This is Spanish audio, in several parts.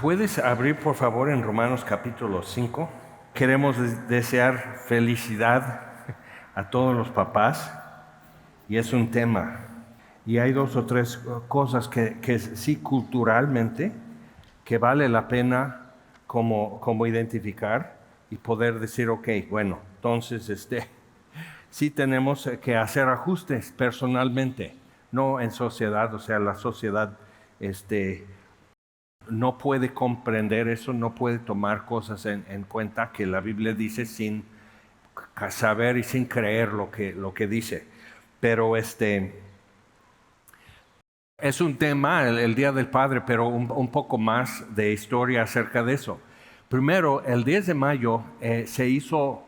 ¿Puedes abrir por favor en Romanos capítulo 5? Queremos desear felicidad a todos los papás y es un tema. Y hay dos o tres cosas que sí culturalmente que vale la pena como identificar y poder decir, ok, bueno, entonces sí tenemos que hacer ajustes personalmente, no en sociedad, o sea, la sociedad no puede comprender eso, no puede tomar cosas en cuenta que la Biblia dice sin saber y sin creer lo que dice. Pero es un tema, el Día del Padre, pero un poco más de historia acerca de eso. Primero, el 10 de mayo se hizo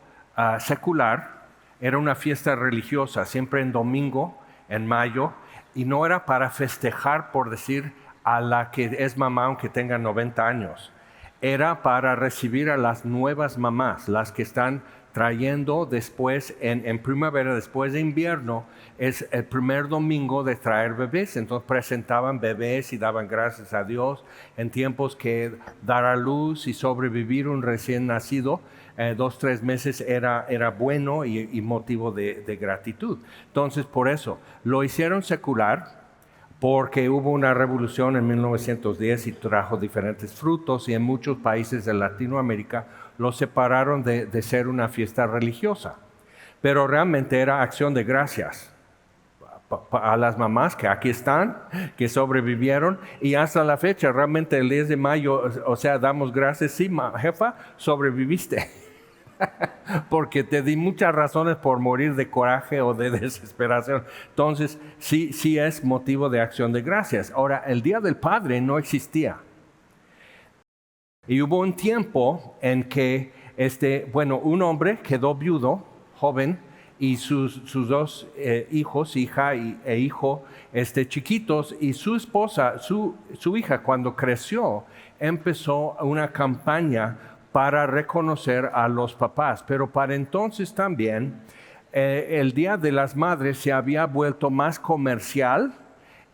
secular, era una fiesta religiosa, siempre en domingo, en mayo, y no era para festejar, por decir, a la que es mamá aunque tenga 90 años. Era para recibir a las nuevas mamás, las que están trayendo después, en primavera, después de invierno, es el primer domingo de traer bebés. Entonces presentaban bebés y daban gracias a Dios en tiempos que dar a luz y sobrevivir un recién nacido 2-3 meses era bueno y motivo de gratitud. Entonces por eso lo hicieron secular, porque hubo una revolución en 1910 y trajo diferentes frutos y en muchos países de Latinoamérica lo separaron de ser una fiesta religiosa. Pero realmente era acción de gracias a las mamás que aquí están, que sobrevivieron y hasta la fecha, realmente el 10 de mayo, o sea, damos gracias, sí, jefa, sobreviviste. Porque te di muchas razones por morir de coraje o de desesperación. Entonces, sí es motivo de acción de gracias. Ahora, el Día del Padre no existía. Y hubo un tiempo en que, un hombre quedó viudo, joven, y sus dos hijos, hija e hijo, chiquitos, y su esposa, su hija, cuando creció, empezó una campaña para reconocer a los papás. Pero para entonces también el Día de las Madres se había vuelto más comercial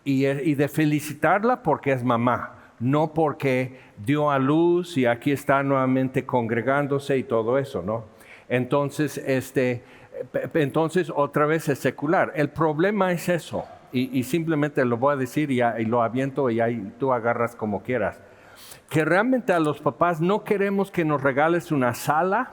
y de felicitarla porque es mamá, no porque dio a luz y aquí está nuevamente congregándose y todo eso, ¿no? Entonces, entonces otra vez es secular. El problema es eso, y simplemente lo voy a decir y lo aviento y ahí tú agarras como quieras. Que realmente a los papás no queremos que nos regales una sala,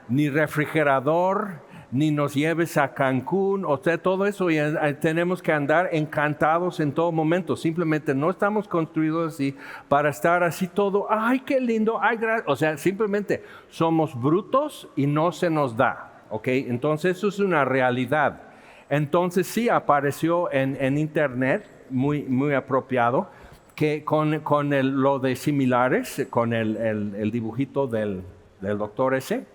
ni refrigerador, ni nos lleves a Cancún, o sea, todo eso, y tenemos que andar encantados en todo momento. Simplemente no estamos construidos así para estar así todo, ay, qué lindo, ay, gracias. O sea, simplemente somos brutos y no se nos da, ¿ok? Entonces eso es una realidad. Entonces sí apareció en internet, muy apropiado, que con lo de similares, con el dibujito del doctor ese,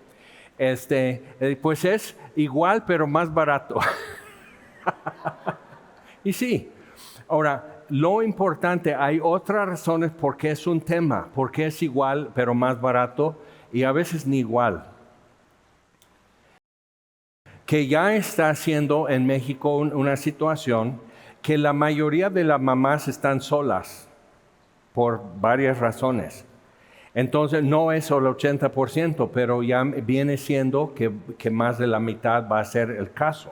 pues es igual pero más barato. Y sí, ahora, lo importante, hay otras razones por qué es un tema, por qué es igual pero más barato y a veces ni igual. Que ya está haciendo en México una situación que la mayoría de las mamás están solas por varias razones. Entonces no es solo el 80%, pero ya viene siendo que más de la mitad va a ser el caso.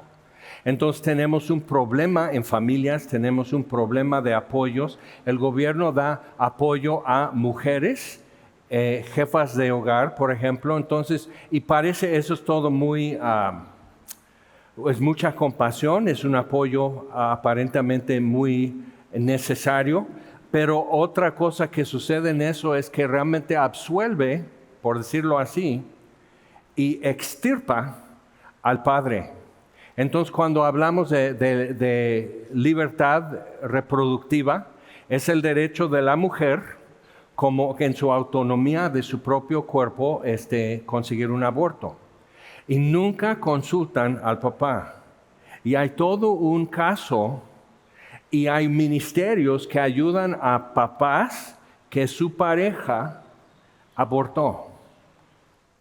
Entonces tenemos un problema en familias, tenemos un problema de apoyos. El gobierno da apoyo a mujeres, jefas de hogar, por ejemplo. Entonces, y parece eso es todo muy... es mucha compasión, es un apoyo aparentemente muy necesario, pero otra cosa que sucede en eso es que realmente absuelve, por decirlo así, y extirpa al padre. Entonces, cuando hablamos de libertad reproductiva, es el derecho de la mujer, como que en su autonomía de su propio cuerpo, conseguir un aborto. Y nunca consultan al papá. Y hay todo un caso y hay ministerios que ayudan a papás que su pareja abortó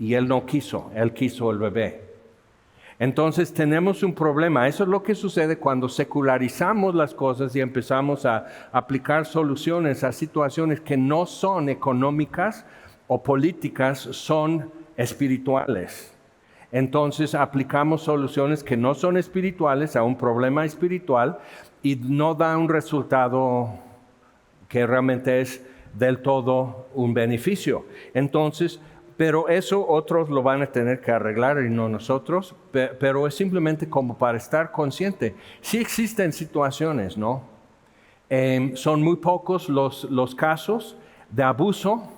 y él no quiso, él quiso el bebé. Entonces tenemos un problema. Eso es lo que sucede cuando secularizamos las cosas y empezamos a aplicar soluciones a situaciones que no son económicas o políticas, son espirituales. Entonces aplicamos soluciones que no son espirituales a un problema espiritual y no da un resultado que realmente es del todo un beneficio. Entonces, pero eso otros lo van a tener que arreglar y no nosotros, pero es simplemente como para estar consciente. Sí existen situaciones, ¿no? Son muy pocos los casos de abuso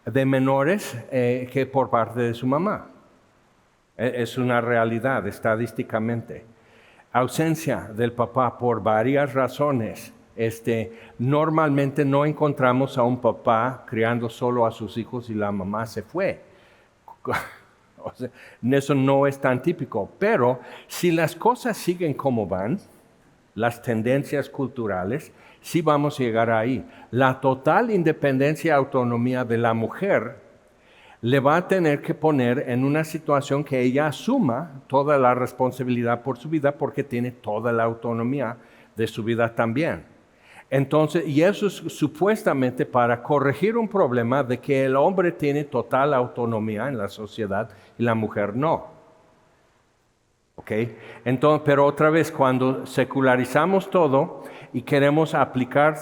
de menores que por parte de su mamá. Es una realidad estadísticamente. Ausencia del papá por varias razones. Normalmente no encontramos a un papá criando solo a sus hijos y la mamá se fue. O sea, eso no es tan típico. Pero si las cosas siguen como van, las tendencias culturales, sí vamos a llegar ahí. La total independencia y autonomía de la mujer le va a tener que poner en una situación que ella asuma toda la responsabilidad por su vida porque tiene toda la autonomía de su vida también. Entonces, y eso es supuestamente para corregir un problema de que el hombre tiene total autonomía en la sociedad y la mujer no. ¿Ok? Entonces, pero otra vez, cuando secularizamos todo y queremos aplicar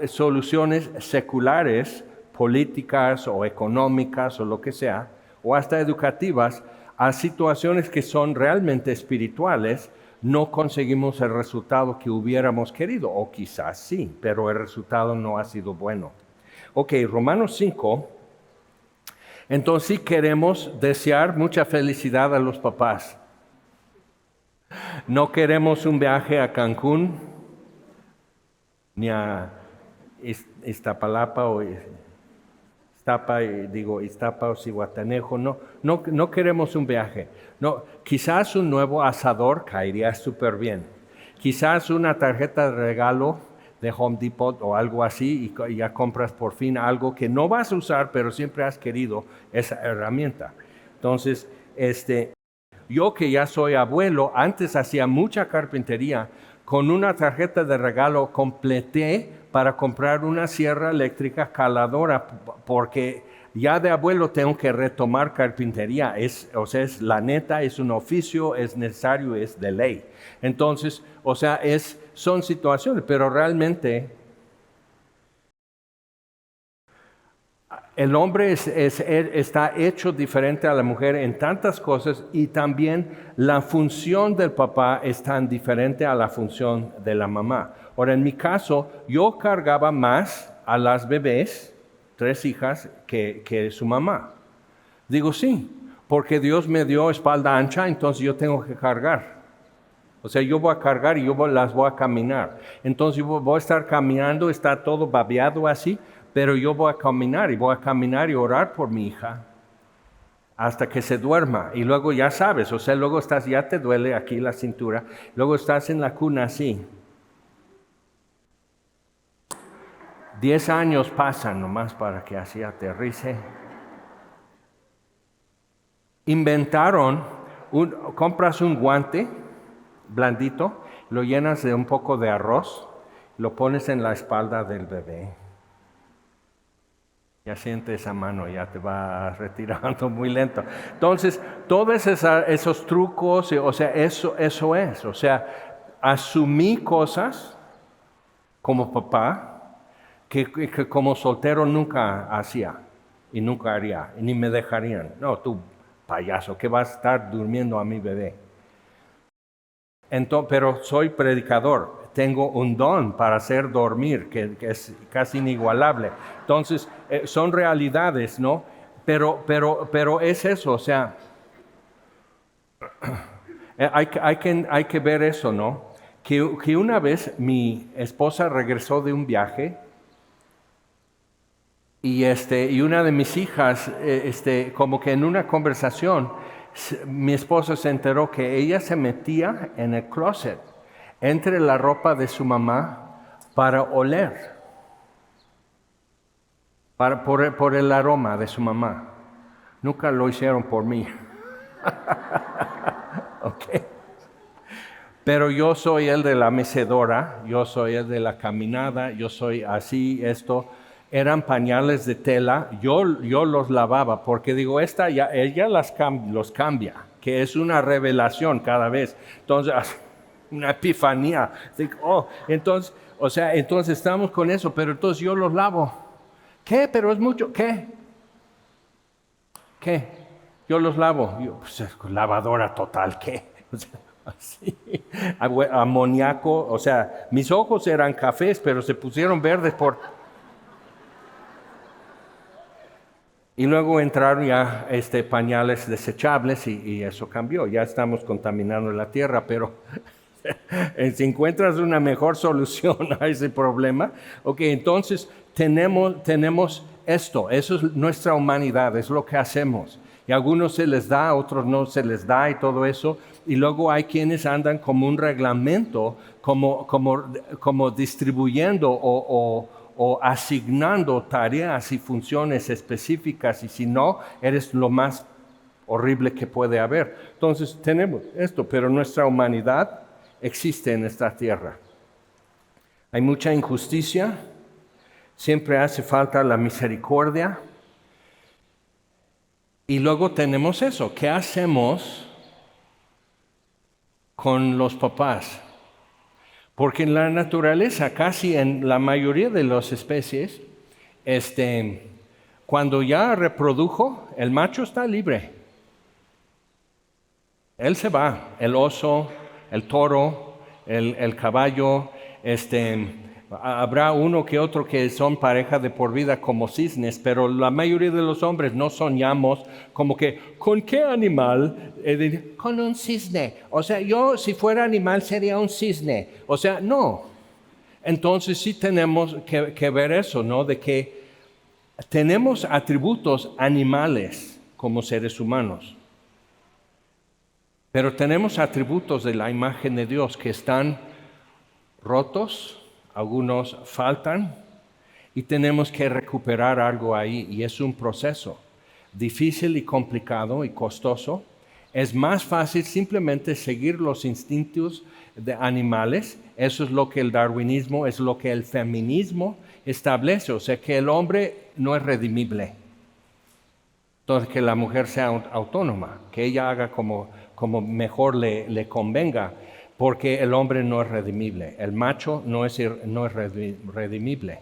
soluciones seculares, políticas o económicas o lo que sea, o hasta educativas, a situaciones que son realmente espirituales, no conseguimos el resultado que hubiéramos querido, o quizás sí, pero el resultado no ha sido bueno. Ok, Romanos 5, entonces sí queremos desear mucha felicidad a los papás. No queremos un viaje a Cancún, ni a Iztapalapa o Iztapa o Zihuatanejo, no queremos un viaje. No, quizás un nuevo asador caería súper bien. Quizás una tarjeta de regalo de Home Depot o algo así y ya compras por fin algo que no vas a usar, pero siempre has querido esa herramienta. Entonces, yo que ya soy abuelo, antes hacía mucha carpintería. Con una tarjeta de regalo completé para comprar una sierra eléctrica caladora, porque ya de abuelo tengo que retomar carpintería. O sea, es la neta, es un oficio, es necesario, es de ley. Entonces, o sea, son situaciones, pero realmente el hombre está hecho diferente a la mujer en tantas cosas y también la función del papá es tan diferente a la función de la mamá. Ahora, en mi caso, yo cargaba más a las bebés, 3 hijas, que su mamá. Digo sí, porque Dios me dio espalda ancha, entonces yo tengo que cargar. O sea, yo voy a cargar y las voy a caminar. Entonces yo voy a estar caminando, está todo babeado así, pero yo voy a caminar y orar por mi hija hasta que se duerma. Y luego ya sabes, o sea, luego ya te duele aquí la cintura, luego estás en la cuna así. 10 años pasan nomás para que así aterrice. Inventaron, compras un guante blandito, lo llenas de un poco de arroz, lo pones en la espalda del bebé. Ya siente esa mano, ya te va retirando muy lento. Entonces, todos esos trucos, o sea, eso es. O sea, asumí cosas como papá que como soltero nunca hacía y nunca haría, y ni me dejarían. No, tú, payaso, que vas a estar durmiendo a mi bebé. Entonces, pero soy predicador, tengo un don para hacer dormir, que es casi inigualable. Entonces, son realidades, ¿no? Pero es eso, o sea, hay que ver eso, ¿no? Que una vez mi esposa regresó de un viaje y una de mis hijas, como que en una conversación, mi esposa se enteró que ella se metía en el closet entre la ropa de su mamá para oler, por el aroma de su mamá. Nunca lo hicieron por mí. ¿ok? Pero yo soy el de la mecedora, yo soy el de la caminada, yo soy así, esto. Eran pañales de tela, yo los lavaba porque digo, ella los cambia, que es una revelación cada vez. Entonces, una epifanía. Entonces, entonces estamos con eso, pero entonces yo los lavo. ¿Qué? Pero es mucho. ¿Qué? Yo los lavo. Pues, lavadora total, ¿qué? Así, amoníaco, mis ojos eran cafés, pero se pusieron verdes Y luego entraron ya pañales desechables y eso cambió. Ya estamos contaminando la tierra, pero si encuentras una mejor solución a ese problema, ok, entonces tenemos esto, eso es nuestra humanidad, es lo que hacemos. Y a algunos se les da, a otros no se les da y todo eso. Y luego hay quienes andan como un reglamento, como distribuyendo o asignando tareas y funciones específicas. Y si no, eres lo más horrible que puede haber. Entonces tenemos esto, pero nuestra humanidad existe en esta tierra. Hay mucha injusticia, siempre hace falta la misericordia. Y luego tenemos eso, ¿qué hacemos con los papás? Porque en la naturaleza, casi en la mayoría de las especies, cuando ya reprodujo, el macho está libre. Él se va, el oso, el toro, el caballo, habrá uno que otro que son pareja de por vida como cisnes, pero la mayoría de los hombres no soñamos como que, ¿con qué animal? Con un cisne. Yo si fuera animal sería un cisne. No. Entonces sí tenemos que ver eso, ¿no? De que tenemos atributos animales como seres humanos. Pero tenemos atributos de la imagen de Dios que están rotos, algunos faltan y tenemos que recuperar algo ahí y es un proceso difícil y complicado y costoso. Es más fácil simplemente seguir los instintos de animales. Eso es lo que el darwinismo, es lo que el feminismo establece. Que el hombre no es redimible. Entonces que la mujer sea autónoma, que ella haga como mejor le convenga, porque el hombre no es redimible, el macho no es redimible.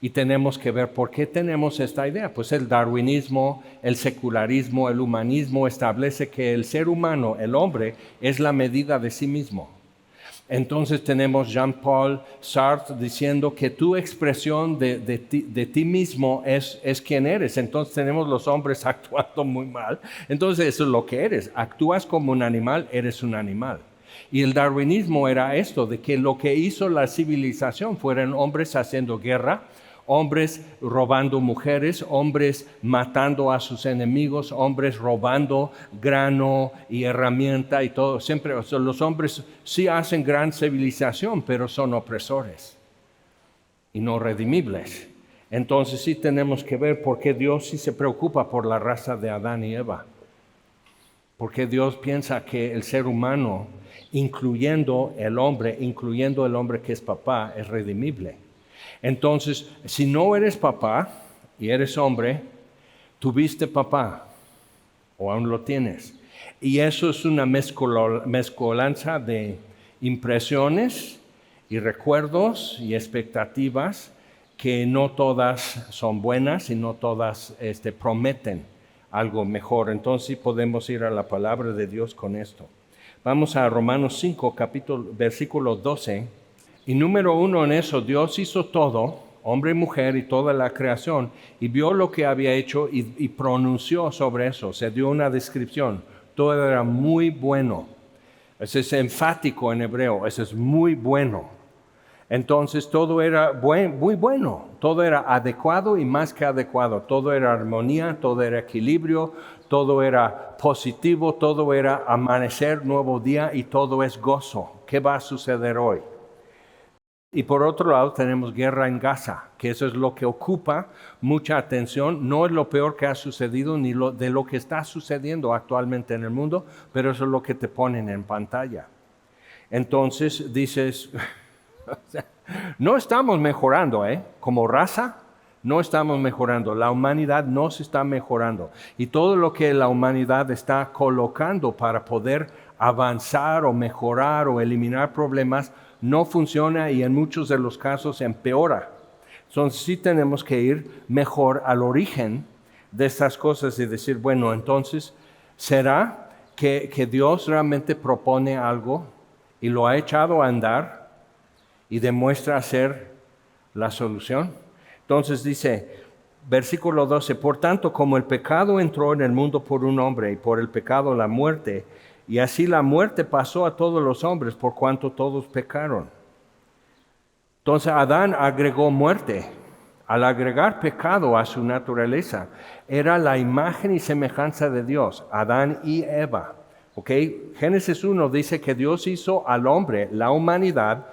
Y tenemos que ver por qué tenemos esta idea. Pues el darwinismo, el secularismo, el humanismo establece que el ser humano, el hombre, es la medida de sí mismo. Entonces tenemos Jean-Paul Sartre diciendo que tu expresión de ti mismo es quien eres. Entonces tenemos los hombres actuando muy mal. Entonces eso es lo que eres. Actúas como un animal, eres un animal. Y el darwinismo era esto, de que lo que hizo la civilización fueron hombres haciendo guerra, hombres robando mujeres, hombres matando a sus enemigos, hombres robando grano y herramienta y todo. Siempre, los hombres sí hacen gran civilización, pero son opresores y no redimibles. Entonces sí tenemos que ver por qué Dios sí se preocupa por la raza de Adán y Eva. Porque Dios piensa que el ser humano, incluyendo el hombre que es papá, es redimible. Entonces, si no eres papá y eres hombre, tuviste papá o aún lo tienes. Y eso es una mezcolanza de impresiones y recuerdos y expectativas que no todas son buenas y no todas prometen algo mejor. Entonces podemos ir a la palabra de Dios con esto. Vamos a Romanos 5, versículo 12. Y número 1 en eso, Dios hizo todo, hombre y mujer y toda la creación, y vio lo que había hecho y pronunció sobre eso, se dio una descripción. Todo era muy bueno. Eso es enfático en hebreo, eso es muy bueno. Entonces todo era muy bueno, todo era adecuado y más que adecuado. Todo era armonía, todo era equilibrio, todo era positivo, todo era amanecer, nuevo día y todo es gozo. ¿Qué va a suceder hoy? Y por otro lado tenemos guerra en Gaza, que eso es lo que ocupa mucha atención. No es lo peor que ha sucedido ni de lo que está sucediendo actualmente en el mundo, pero eso es lo que te ponen en pantalla. Entonces dices, no estamos mejorando, como raza, no estamos mejorando. La humanidad no se está mejorando. Y todo lo que la humanidad está colocando para poder avanzar o mejorar o eliminar problemas no funciona y en muchos de los casos empeora. Entonces sí tenemos que ir mejor al origen de estas cosas y decir, bueno, entonces, ¿será que Dios realmente propone algo y lo ha echado a andar y demuestra ser la solución? Entonces dice, versículo 12, por tanto, como el pecado entró en el mundo por un hombre y por el pecado la muerte, y así la muerte pasó a todos los hombres por cuanto todos pecaron. Entonces Adán agregó muerte. Al agregar pecado a su naturaleza, era la imagen y semejanza de Dios, Adán y Eva. Génesis 1 dice que Dios hizo al hombre, la humanidad,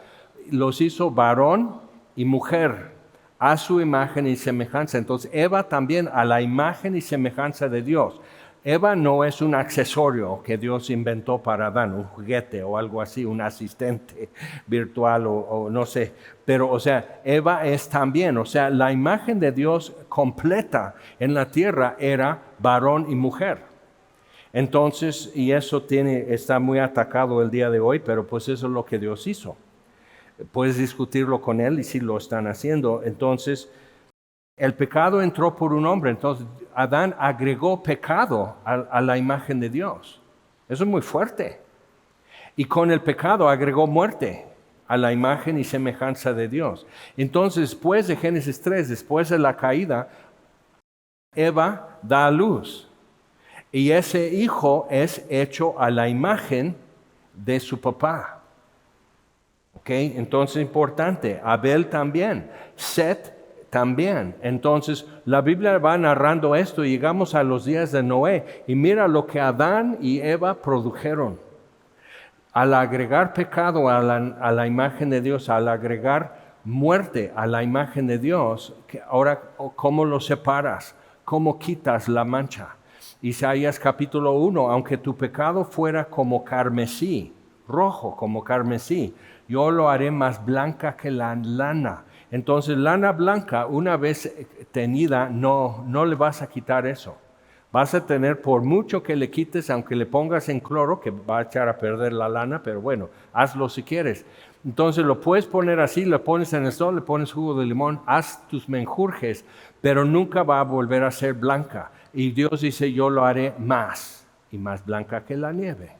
los hizo varón y mujer a su imagen y semejanza. Entonces Eva también a la imagen y semejanza de Dios. Eva no es un accesorio que Dios inventó para Adán, un juguete o algo así, un asistente virtual o no sé. Pero, o sea, Eva es también, o sea, la imagen de Dios completa en la tierra era varón y mujer. Entonces, y eso está muy atacado el día de hoy, pero pues eso es lo que Dios hizo. Puedes discutirlo con él y si lo están haciendo. Entonces, el pecado entró por un hombre, entonces Adán agregó pecado a la imagen de Dios. Eso es muy fuerte. Y con el pecado agregó muerte a la imagen y semejanza de Dios. Entonces, después de Génesis 3, después de la caída, Eva da a luz. Y ese hijo es hecho a la imagen de su papá. Entonces, importante, Abel también, Set también. Entonces, la Biblia va narrando esto y llegamos a los días de Noé y mira lo que Adán y Eva produjeron. Al agregar pecado a la imagen de Dios, al agregar muerte a la imagen de Dios, ahora, ¿cómo lo separas? ¿Cómo quitas la mancha? Isaías capítulo 1, aunque tu pecado fuera como carmesí, rojo como carmesí, yo lo haré más blanca que la lana. Entonces, lana blanca, una vez teñida, no le vas a quitar eso. Vas a tener, por mucho que le quites, aunque le pongas en cloro, que va a echar a perder la lana, pero bueno, hazlo si quieres. Entonces lo puedes poner así, lo pones en el sol, le pones jugo de limón, haz tus menjurjes, pero nunca va a volver a ser blanca. Y Dios dice, yo lo haré más, y más blanca que la nieve.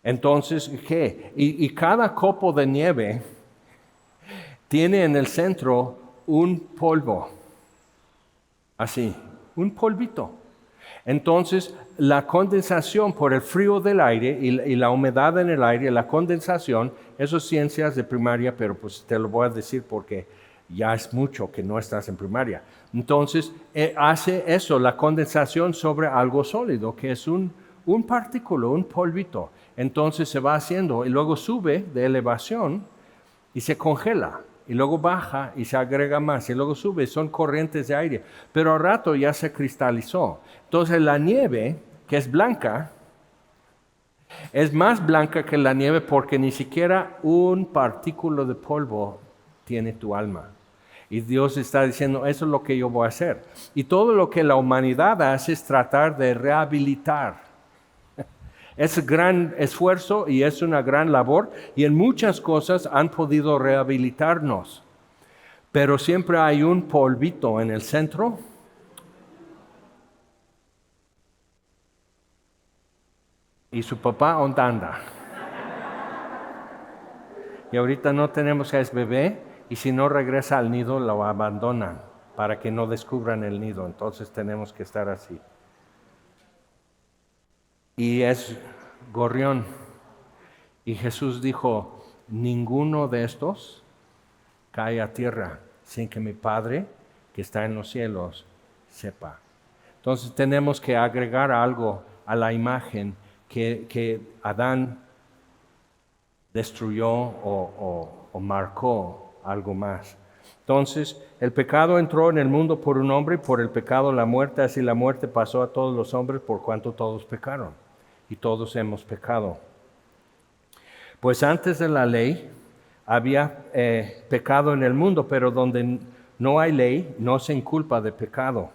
Entonces, ¿qué? Y cada copo de nieve tiene en el centro un polvo, así, un polvito. Entonces, la condensación por el frío del aire y la humedad en el aire, la condensación, eso es ciencias de primaria, pero pues te lo voy a decir porque ya es mucho que no estás en primaria. Entonces, hace eso, la condensación sobre algo sólido, que es un partículo, un polvito. Entonces se va haciendo y luego sube de elevación y se congela. Y luego baja y se agrega más, y luego sube, son corrientes de aire. Pero al rato ya se cristalizó. Entonces la nieve, que es blanca, es más blanca que la nieve porque ni siquiera un partículo de polvo tiene tu alma. Y Dios está diciendo, eso es lo que yo voy a hacer. Y todo lo que la humanidad hace es tratar de rehabilitar. Es gran esfuerzo y es una gran labor y en muchas cosas han podido rehabilitarnos. Pero siempre hay un polvito en el centro. Y su papá, ¿dónde anda? Y ahorita no tenemos que es bebé y si no regresa al nido lo abandonan para que no descubran el nido. Entonces tenemos que estar así. Y es gorrión. Y Jesús dijo, ninguno de estos cae a tierra sin que mi Padre que está en los cielos sepa. Entonces tenemos que agregar algo a la imagen que Adán destruyó o o marcó algo más. Entonces, el pecado entró en el mundo por un hombre y por el pecado la muerte, así la muerte pasó a todos los hombres por cuanto todos pecaron y todos hemos pecado. Pues antes de la ley había pecado en el mundo, pero donde no hay ley no se inculpa de pecado.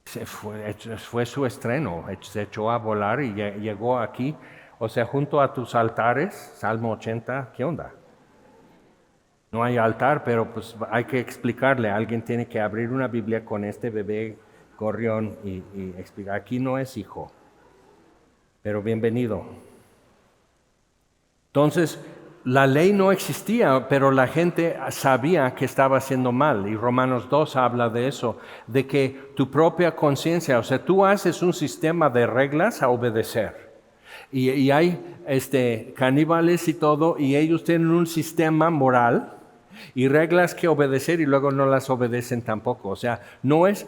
Fue su estreno, se echó a volar y llegó aquí, o sea, junto a tus altares, Salmo 80, ¿qué onda? No hay altar, pero pues hay que explicarle. Alguien tiene que abrir una Biblia con este bebé gorrión y explicar. Aquí no es hijo, pero bienvenido. Entonces, la ley no existía, pero la gente sabía que estaba haciendo mal. Y Romanos 2 habla de eso, de que tu propia conciencia, o sea, tú haces un sistema de reglas a obedecer. Y hay caníbales y todo, y ellos tienen un sistema moral y reglas que obedecer y luego no las obedecen tampoco. O sea, no es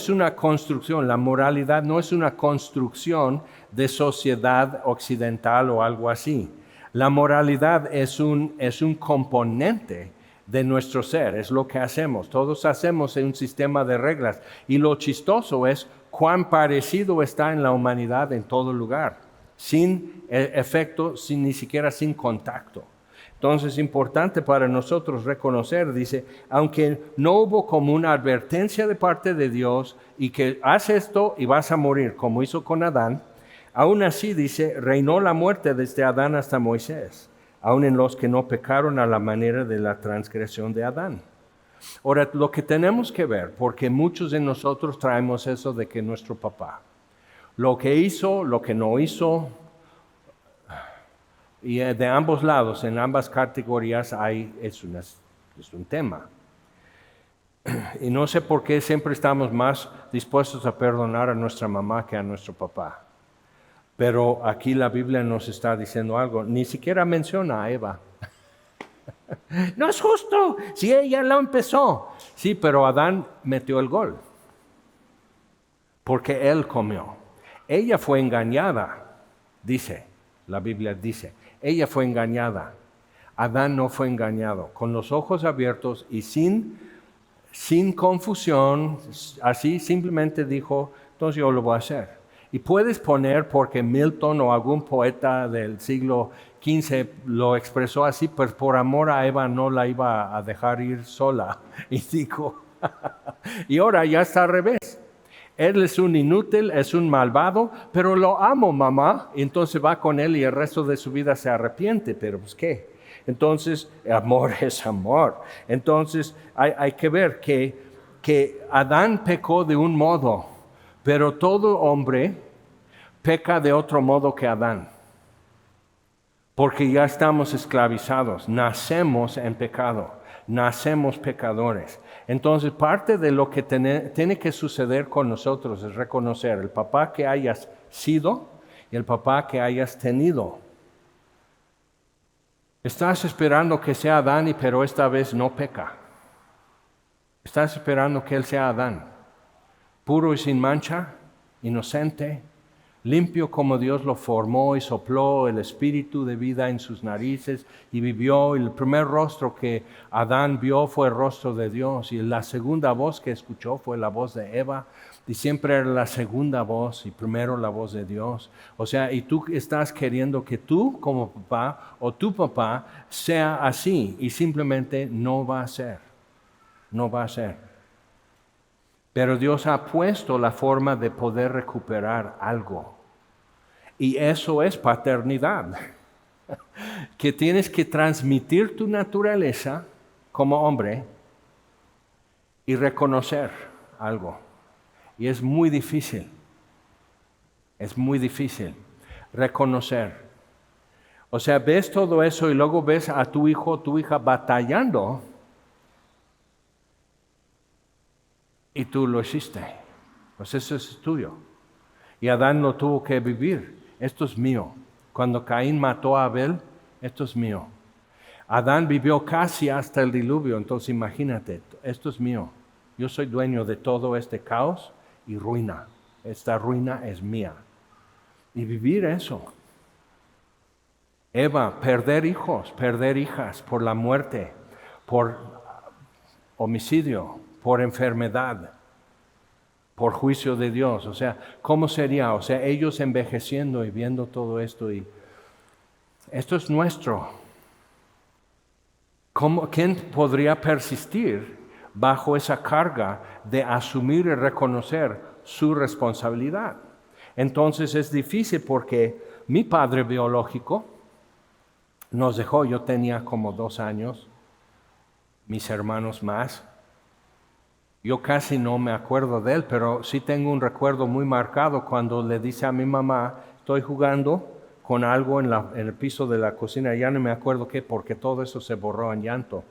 una construcción, la moralidad no es una construcción de sociedad occidental o algo así. La moralidad es un componente de nuestro ser, es lo que hacemos. Todos hacemos un sistema de reglas y lo chistoso es cuán parecido está en la humanidad en todo lugar, sin efecto, ni siquiera sin contacto. Entonces es importante para nosotros reconocer, dice, aunque no hubo como una advertencia de parte de Dios y que haz esto y vas a morir, como hizo con Adán, aún así, dice, reinó la muerte desde Adán hasta Moisés, aun en los que no pecaron a la manera de la transgresión de Adán. Ahora, lo que tenemos que ver, porque muchos de nosotros traemos eso de que nuestro papá, lo que hizo, lo que no hizo, y de ambos lados, en ambas categorías es un tema. Y no sé por qué siempre estamos más dispuestos a perdonar a nuestra mamá que a nuestro papá. Pero aquí la Biblia nos está diciendo algo. Ni siquiera menciona a Eva. No es justo, si ella lo empezó. Sí, pero Adán metió el gol. Porque él comió. Ella fue engañada, dice, la Biblia dice. Ella fue engañada. Adán no fue engañado. Con los ojos abiertos y sin confusión, así simplemente dijo, entonces yo lo voy a hacer. Y puedes poner, porque Milton o algún poeta del siglo XV lo expresó así, pues por amor a Eva no la iba a dejar ir sola. Y dijo, y ahora ya está al revés. Él es un inútil, es un malvado, pero lo amo, mamá. Y entonces va con él y el resto de su vida se arrepiente, pero pues ¿qué? Entonces, amor es amor. Entonces, hay que ver que Adán pecó de un modo, pero todo hombre peca de otro modo que Adán. Porque ya estamos esclavizados, nacemos en pecado, nacemos pecadores. Entonces, parte de lo que tiene que suceder con nosotros es reconocer el papá que hayas sido y el papá que hayas tenido. Estás esperando que sea Adán, pero esta vez no peca. Estás esperando que él sea Adán, puro y sin mancha, inocente, limpio como Dios lo formó y sopló el espíritu de vida en sus narices y vivió. El primer rostro que Adán vio fue el rostro de Dios y la segunda voz que escuchó fue la voz de Eva y siempre era la segunda voz y primero la voz de Dios. O sea, y tú estás queriendo que tú como papá o tu papá sea así y simplemente no va a ser, no va a ser. Pero Dios ha puesto la forma de poder recuperar algo. Y eso es paternidad. Que tienes que transmitir tu naturaleza como hombre y reconocer algo. Y es muy difícil. Es muy difícil reconocer. O sea, ves todo eso y luego ves a tu hijo o tu hija batallando. Y tú lo hiciste. Pues eso es tuyo. Y Adán lo tuvo que vivir. Esto es mío. Cuando Caín mató a Abel, esto es mío. Adán vivió casi hasta el diluvio. Entonces imagínate, esto es mío. Yo soy dueño de todo este caos y ruina. Esta ruina es mía. Y vivir eso. Eva, perder hijos, perder hijas por la muerte, por homicidio, por enfermedad, por juicio de Dios. O sea, ¿cómo sería? O sea, ellos envejeciendo y viendo todo esto, y esto es nuestro. ¿Quién podría persistir bajo esa carga de asumir y reconocer su responsabilidad? Entonces es difícil porque mi padre biológico nos dejó, yo tenía como 2 años, mis hermanos más. Yo casi no me acuerdo de él, pero sí tengo un recuerdo muy marcado cuando le dice a mi mamá, estoy jugando con algo en el piso de la cocina, ya no me acuerdo qué, porque todo eso se borró en llanto.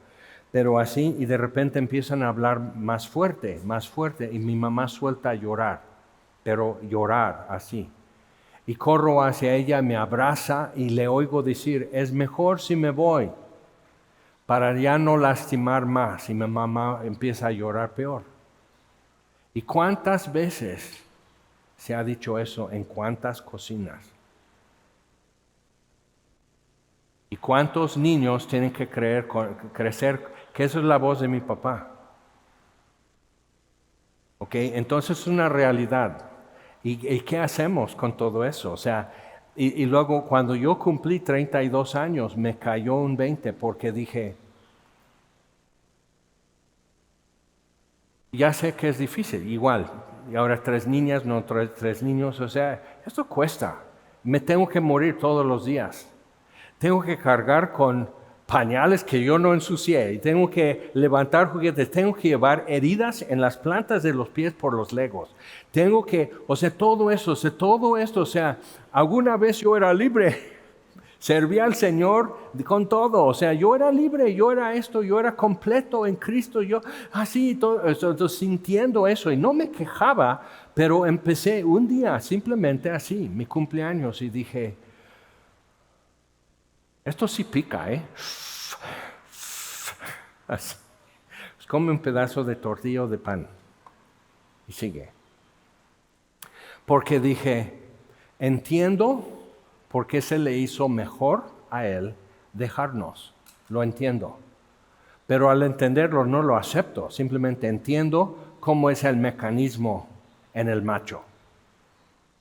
Pero así, y de repente empiezan a hablar más fuerte, y mi mamá suelta a llorar, pero llorar así. Y corro hacia ella, me abraza y le oigo decir, es mejor si me voy, para ya no lastimar más. Y mi mamá empieza a llorar peor. ¿Y cuántas veces se ha dicho eso en cuántas cocinas? ¿Y cuántos niños tienen que crecer que esa es la voz de mi papá? ¿Ok? Entonces es una realidad. ¿Y qué hacemos con todo eso? O sea, y luego cuando yo cumplí 32 años me cayó un 20 porque dije, ya sé que es difícil, igual, y ahora 3 niñas, no 3 niños, o sea, esto cuesta. Me tengo que morir todos los días. Tengo que cargar con pañales que yo no ensucié, y tengo que levantar juguetes, tengo que llevar heridas en las plantas de los pies por los legos. Tengo que, o sea, todo esto, o sea, alguna vez yo era libre, servía al Señor con todo, o sea, yo era libre, yo era esto, yo era completo en Cristo, yo así, todo, entonces, sintiendo eso, y no me quejaba, pero empecé un día simplemente así, mi cumpleaños, y dije, esto sí pica, ¿eh? Así. Pues come un pedazo de tortilla o de pan y sigue. Porque dije, entiendo por qué se le hizo mejor a él dejarnos. Lo entiendo. Pero al entenderlo no lo acepto. Simplemente entiendo cómo es el mecanismo en el macho.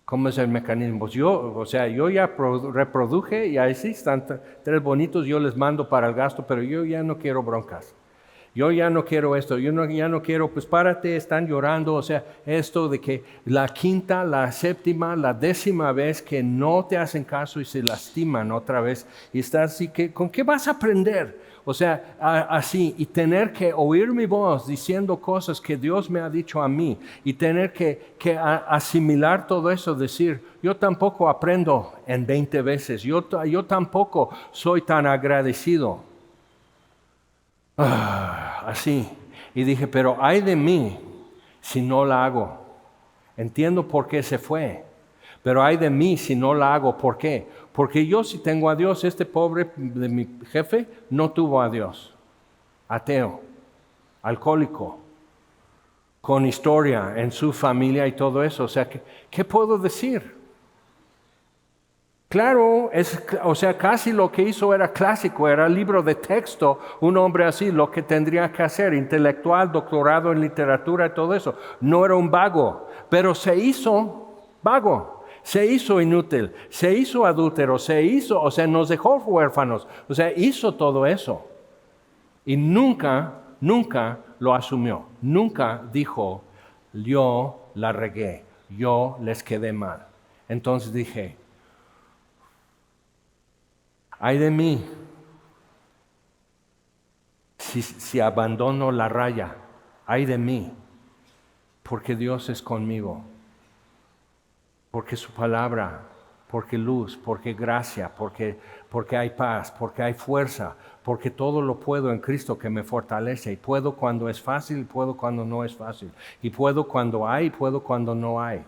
¿Cómo es el mecanismo? Yo ya reproduje y ahí sí están 3 bonitos, yo les mando para el gasto, pero yo ya no quiero broncas. Yo ya no quiero esto, ya no quiero, pues párate, están llorando, o sea, esto de que la 5ª, la 7ª, la 10ª vez que no te hacen caso y se lastiman otra vez, y estás así, ¿con qué vas a aprender? O sea, así, y tener que oír mi voz diciendo cosas que Dios me ha dicho a mí, y tener que asimilar todo eso, decir, yo tampoco aprendo en 20 veces, yo tampoco soy tan agradecido. Así. Y dije, pero ay de mí si no la hago. Entiendo por qué se fue, pero ay de mí si no la hago. ¿Por qué? Porque yo si tengo a Dios, este pobre de mi jefe no tuvo a Dios. Ateo, alcohólico, con historia en su familia y todo eso. O sea, ¿qué puedo decir? Claro, o sea, casi lo que hizo era clásico, era libro de texto, un hombre así, lo que tendría que hacer, intelectual, doctorado en literatura y todo eso. No era un vago, pero se hizo vago, se hizo inútil, se hizo adúltero, o sea, nos dejó huérfanos, o sea, hizo todo eso. Y nunca lo asumió, nunca dijo, yo la regué, yo les quedé mal. Entonces dije, ay de mí si abandono la raya, ay de mí, porque Dios es conmigo, porque su palabra, porque luz, porque gracia, porque hay paz, porque hay fuerza, porque todo lo puedo en Cristo que me fortalece, y puedo cuando es fácil, y puedo cuando no es fácil, y puedo cuando hay, y puedo cuando no hay.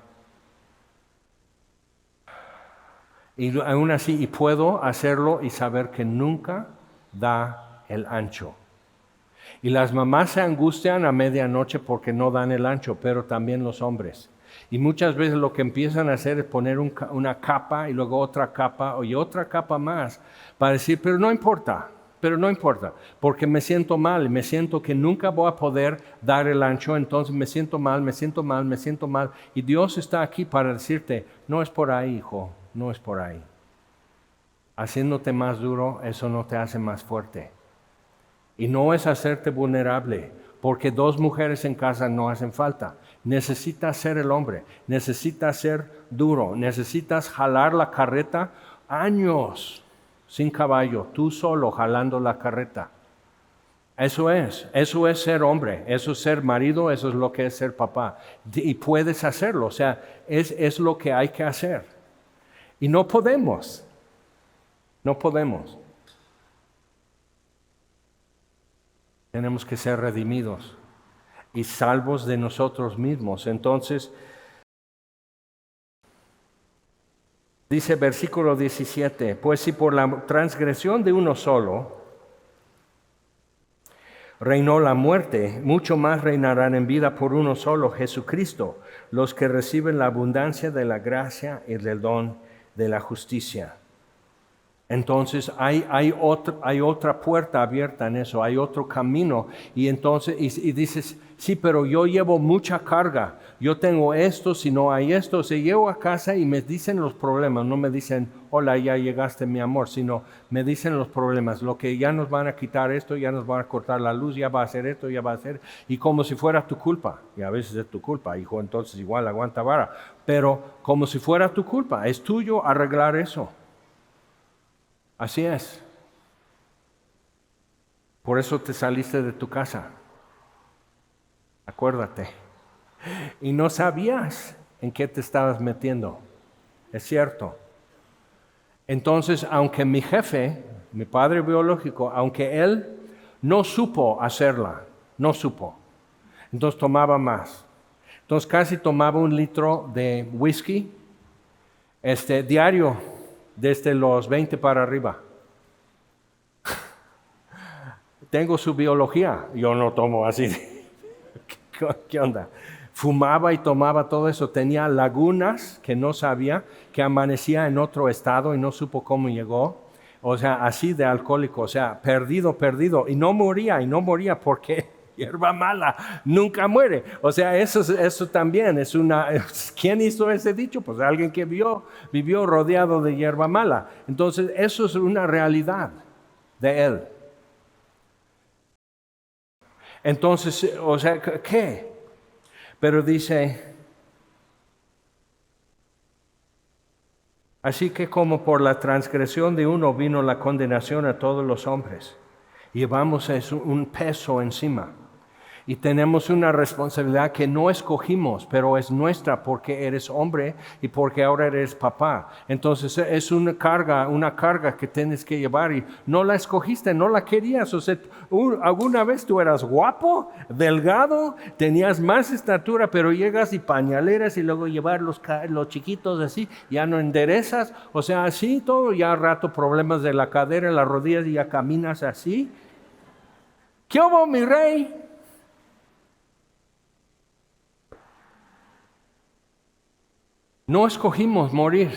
Y aún así, y puedo hacerlo y saber que nunca da el ancho. Y las mamás se angustian a medianoche porque no dan el ancho, pero también los hombres. Y muchas veces lo que empiezan a hacer es poner una capa y luego otra capa y otra capa más para decir, pero no importa, porque me siento mal y me siento que nunca voy a poder dar el ancho, entonces me siento mal, me siento mal, me siento mal. Y Dios está aquí para decirte, no es por ahí, hijo, no es por ahí. Haciéndote más duro, eso no te hace más fuerte. Y no es hacerte vulnerable, porque dos mujeres en casa no hacen falta. Necesitas ser el hombre, necesitas ser duro, necesitas jalar la carreta años sin caballo, tú solo jalando la carreta. Eso es ser hombre, eso es ser marido, eso es lo que es ser papá. Y puedes hacerlo, o sea, es lo que hay que hacer. Y no podemos. Tenemos que ser redimidos y salvos de nosotros mismos. Entonces, dice versículo 17, pues si por la transgresión de uno solo reinó la muerte, mucho más reinarán en vida por uno solo, Jesucristo, los que reciben la abundancia de la gracia y del don de la justicia. Entonces hay otra puerta abierta en eso, hay otro camino. Y entonces y dices, sí, pero yo llevo mucha carga, yo tengo esto, si no hay esto. Se llevo a casa y me dicen los problemas, no me dicen, hola, ya llegaste mi amor, sino me dicen los problemas, lo que ya nos van a quitar esto, ya nos van a cortar la luz, ya va a hacer esto, ya va a hacer, y como si fuera tu culpa. Y a veces es tu culpa, hijo, entonces igual aguanta vara, pero como si fuera tu culpa, es tuyo arreglar eso. Así es. Por eso te saliste de tu casa. Acuérdate. Y no sabías en qué te estabas metiendo. Es cierto. Entonces, aunque mi jefe, mi padre biológico, aunque él no supo hacerla, no supo. Entonces tomaba más. Entonces casi tomaba 1 litro de whisky diario, desde los 20 para arriba. Tengo su biología, yo no tomo así. ¿Qué onda? Fumaba y tomaba todo eso, tenía lagunas que no sabía, que amanecía en otro estado y no supo cómo llegó. O sea, así de alcohólico, o sea, perdido, y no moría porque hierba mala nunca muere. O sea, eso también es ¿quién hizo ese dicho? Pues alguien que vivió rodeado de hierba mala. Entonces, eso es una realidad de él. Entonces, o sea, ¿qué? Pero dice, así que como por la transgresión de uno vino la condenación a todos los hombres, llevamos un peso encima. Y tenemos una responsabilidad que no escogimos, pero es nuestra porque eres hombre y porque ahora eres papá. Entonces es una carga que tienes que llevar y no la escogiste, no la querías. O sea, alguna vez tú eras guapo, delgado, tenías más estatura, pero llegas y pañaleras y luego llevar los chiquitos así, ya no enderezas. O sea, así todo, ya rato problemas de la cadera, las rodillas y ya caminas así. ¿Qué hubo, mi rey? No escogimos morir,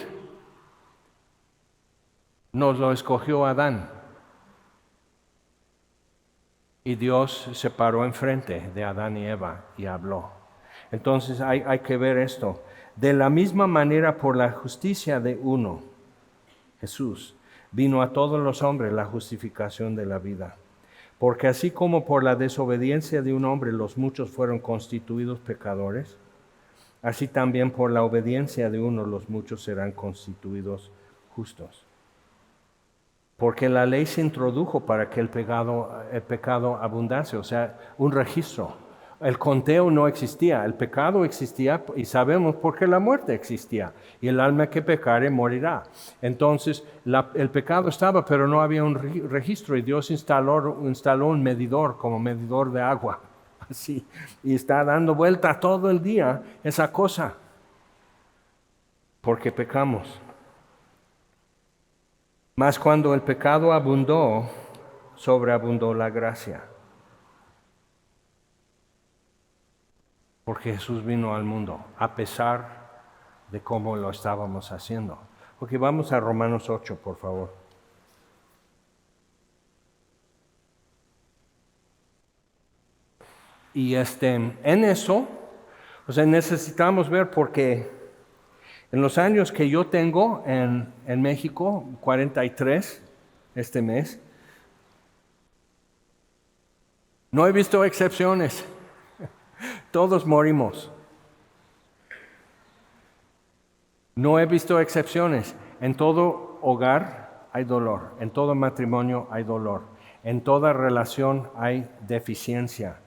nos lo escogió Adán. Y Dios se paró enfrente de Adán y Eva y habló. Entonces hay que ver esto. De la misma manera, por la justicia de uno, Jesús, vino a todos los hombres la justificación de la vida. Porque así como por la desobediencia de un hombre los muchos fueron constituidos pecadores, así también por la obediencia de uno los muchos serán constituidos justos. Porque la ley se introdujo para que el pecado abundase, o sea, un registro. El conteo no existía, el pecado existía y sabemos por qué la muerte existía. Y el alma que pecare morirá. Entonces, el pecado estaba, pero no había un registro y Dios instaló un medidor como medidor de agua. Así, y está dando vuelta todo el día esa cosa, porque pecamos. Mas cuando el pecado abundó, sobreabundó la gracia. porque Jesús vino al mundo, a pesar de cómo lo estábamos haciendo. Ok, vamos a Romanos 8, por favor. Y en eso, o sea, necesitamos ver porque en los años que yo tengo en México, 43 este mes, no he visto excepciones. Todos morimos. No he visto excepciones. En todo hogar hay dolor, en todo matrimonio hay dolor, en toda relación hay deficiencia.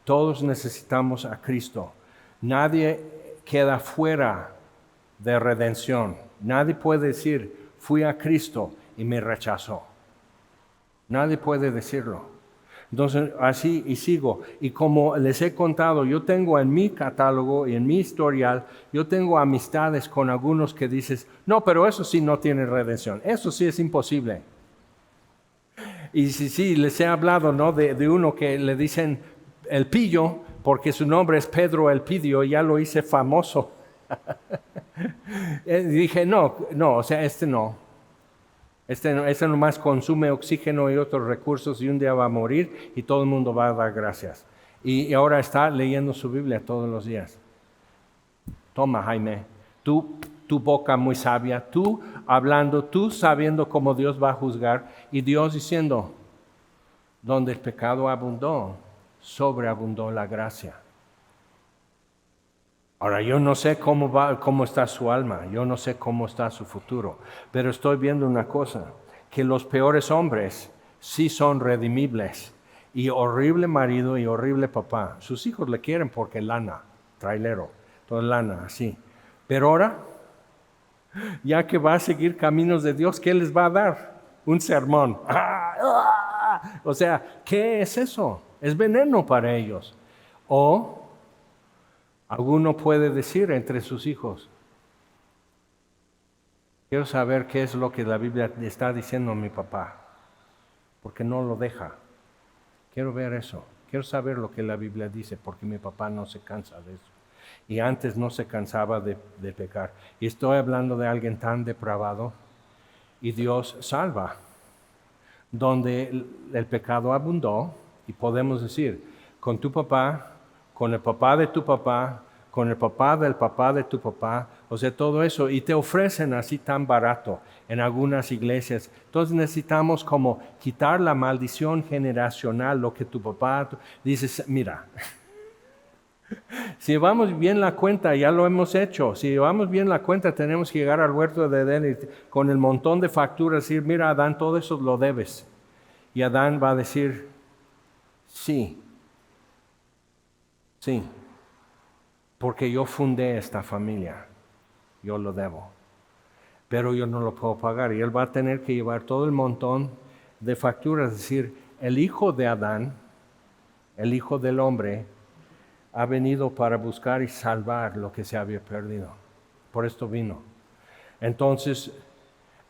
Todos necesitamos a Cristo. Nadie queda fuera de redención. Nadie puede decir, fui a Cristo y me rechazó. Nadie puede decirlo. Entonces, así y sigo. Y como les he contado, yo tengo en mi catálogo y en mi historial, yo tengo amistades con algunos que dices, no, pero eso sí no tiene redención. Eso sí es imposible. Y sí, les he hablado, ¿no? De uno que le dicen el pillo, porque su nombre es Pedro el Pidio, ya lo hice famoso. Dije, no, o sea, no. Este nomás consume oxígeno y otros recursos y un día va a morir y todo el mundo va a dar gracias. Y ahora está leyendo su Biblia todos los días. Toma, Jaime, tu boca muy sabia, tú hablando, tú sabiendo cómo Dios va a juzgar y Dios diciendo, donde el pecado abundó, sobreabundó la gracia. Ahora, yo no sé cómo está su alma, yo no sé cómo está su futuro, pero estoy viendo una cosa, que los peores hombres sí son redimibles, y horrible marido y horrible papá. Sus hijos le quieren porque lana, trailero, toda lana, así. Pero ahora, ya que va a seguir caminos de Dios, ¿qué les va a dar? Un sermón. O sea, ¿qué es eso? Es veneno para ellos. O alguno puede decir entre sus hijos, quiero saber qué es lo que la Biblia está diciendo a mi papá, porque no lo deja. Quiero ver eso. Quiero saber lo que la Biblia dice, porque mi papá no se cansa de eso. Y antes no se cansaba de pecar. Y estoy hablando de alguien tan depravado, y Dios salva. Donde el pecado abundó, y podemos decir, con tu papá, con el papá de tu papá, con el papá del papá de tu papá, o sea, todo eso, y te ofrecen así tan barato en algunas iglesias. Entonces necesitamos como quitar la maldición generacional, lo que tu papá, dices, mira, si llevamos bien la cuenta, ya lo hemos hecho, si llevamos bien la cuenta, tenemos que llegar al huerto de Edén y con el montón de facturas decir, mira Adán, todo eso lo debes. Y Adán va a decir, sí, porque yo fundé esta familia, yo lo debo, pero yo no lo puedo pagar. Y él va a tener que llevar todo el montón de facturas, es decir, el hijo de Adán, el hijo del hombre, ha venido para buscar y salvar lo que se había perdido. Por esto vino. Entonces,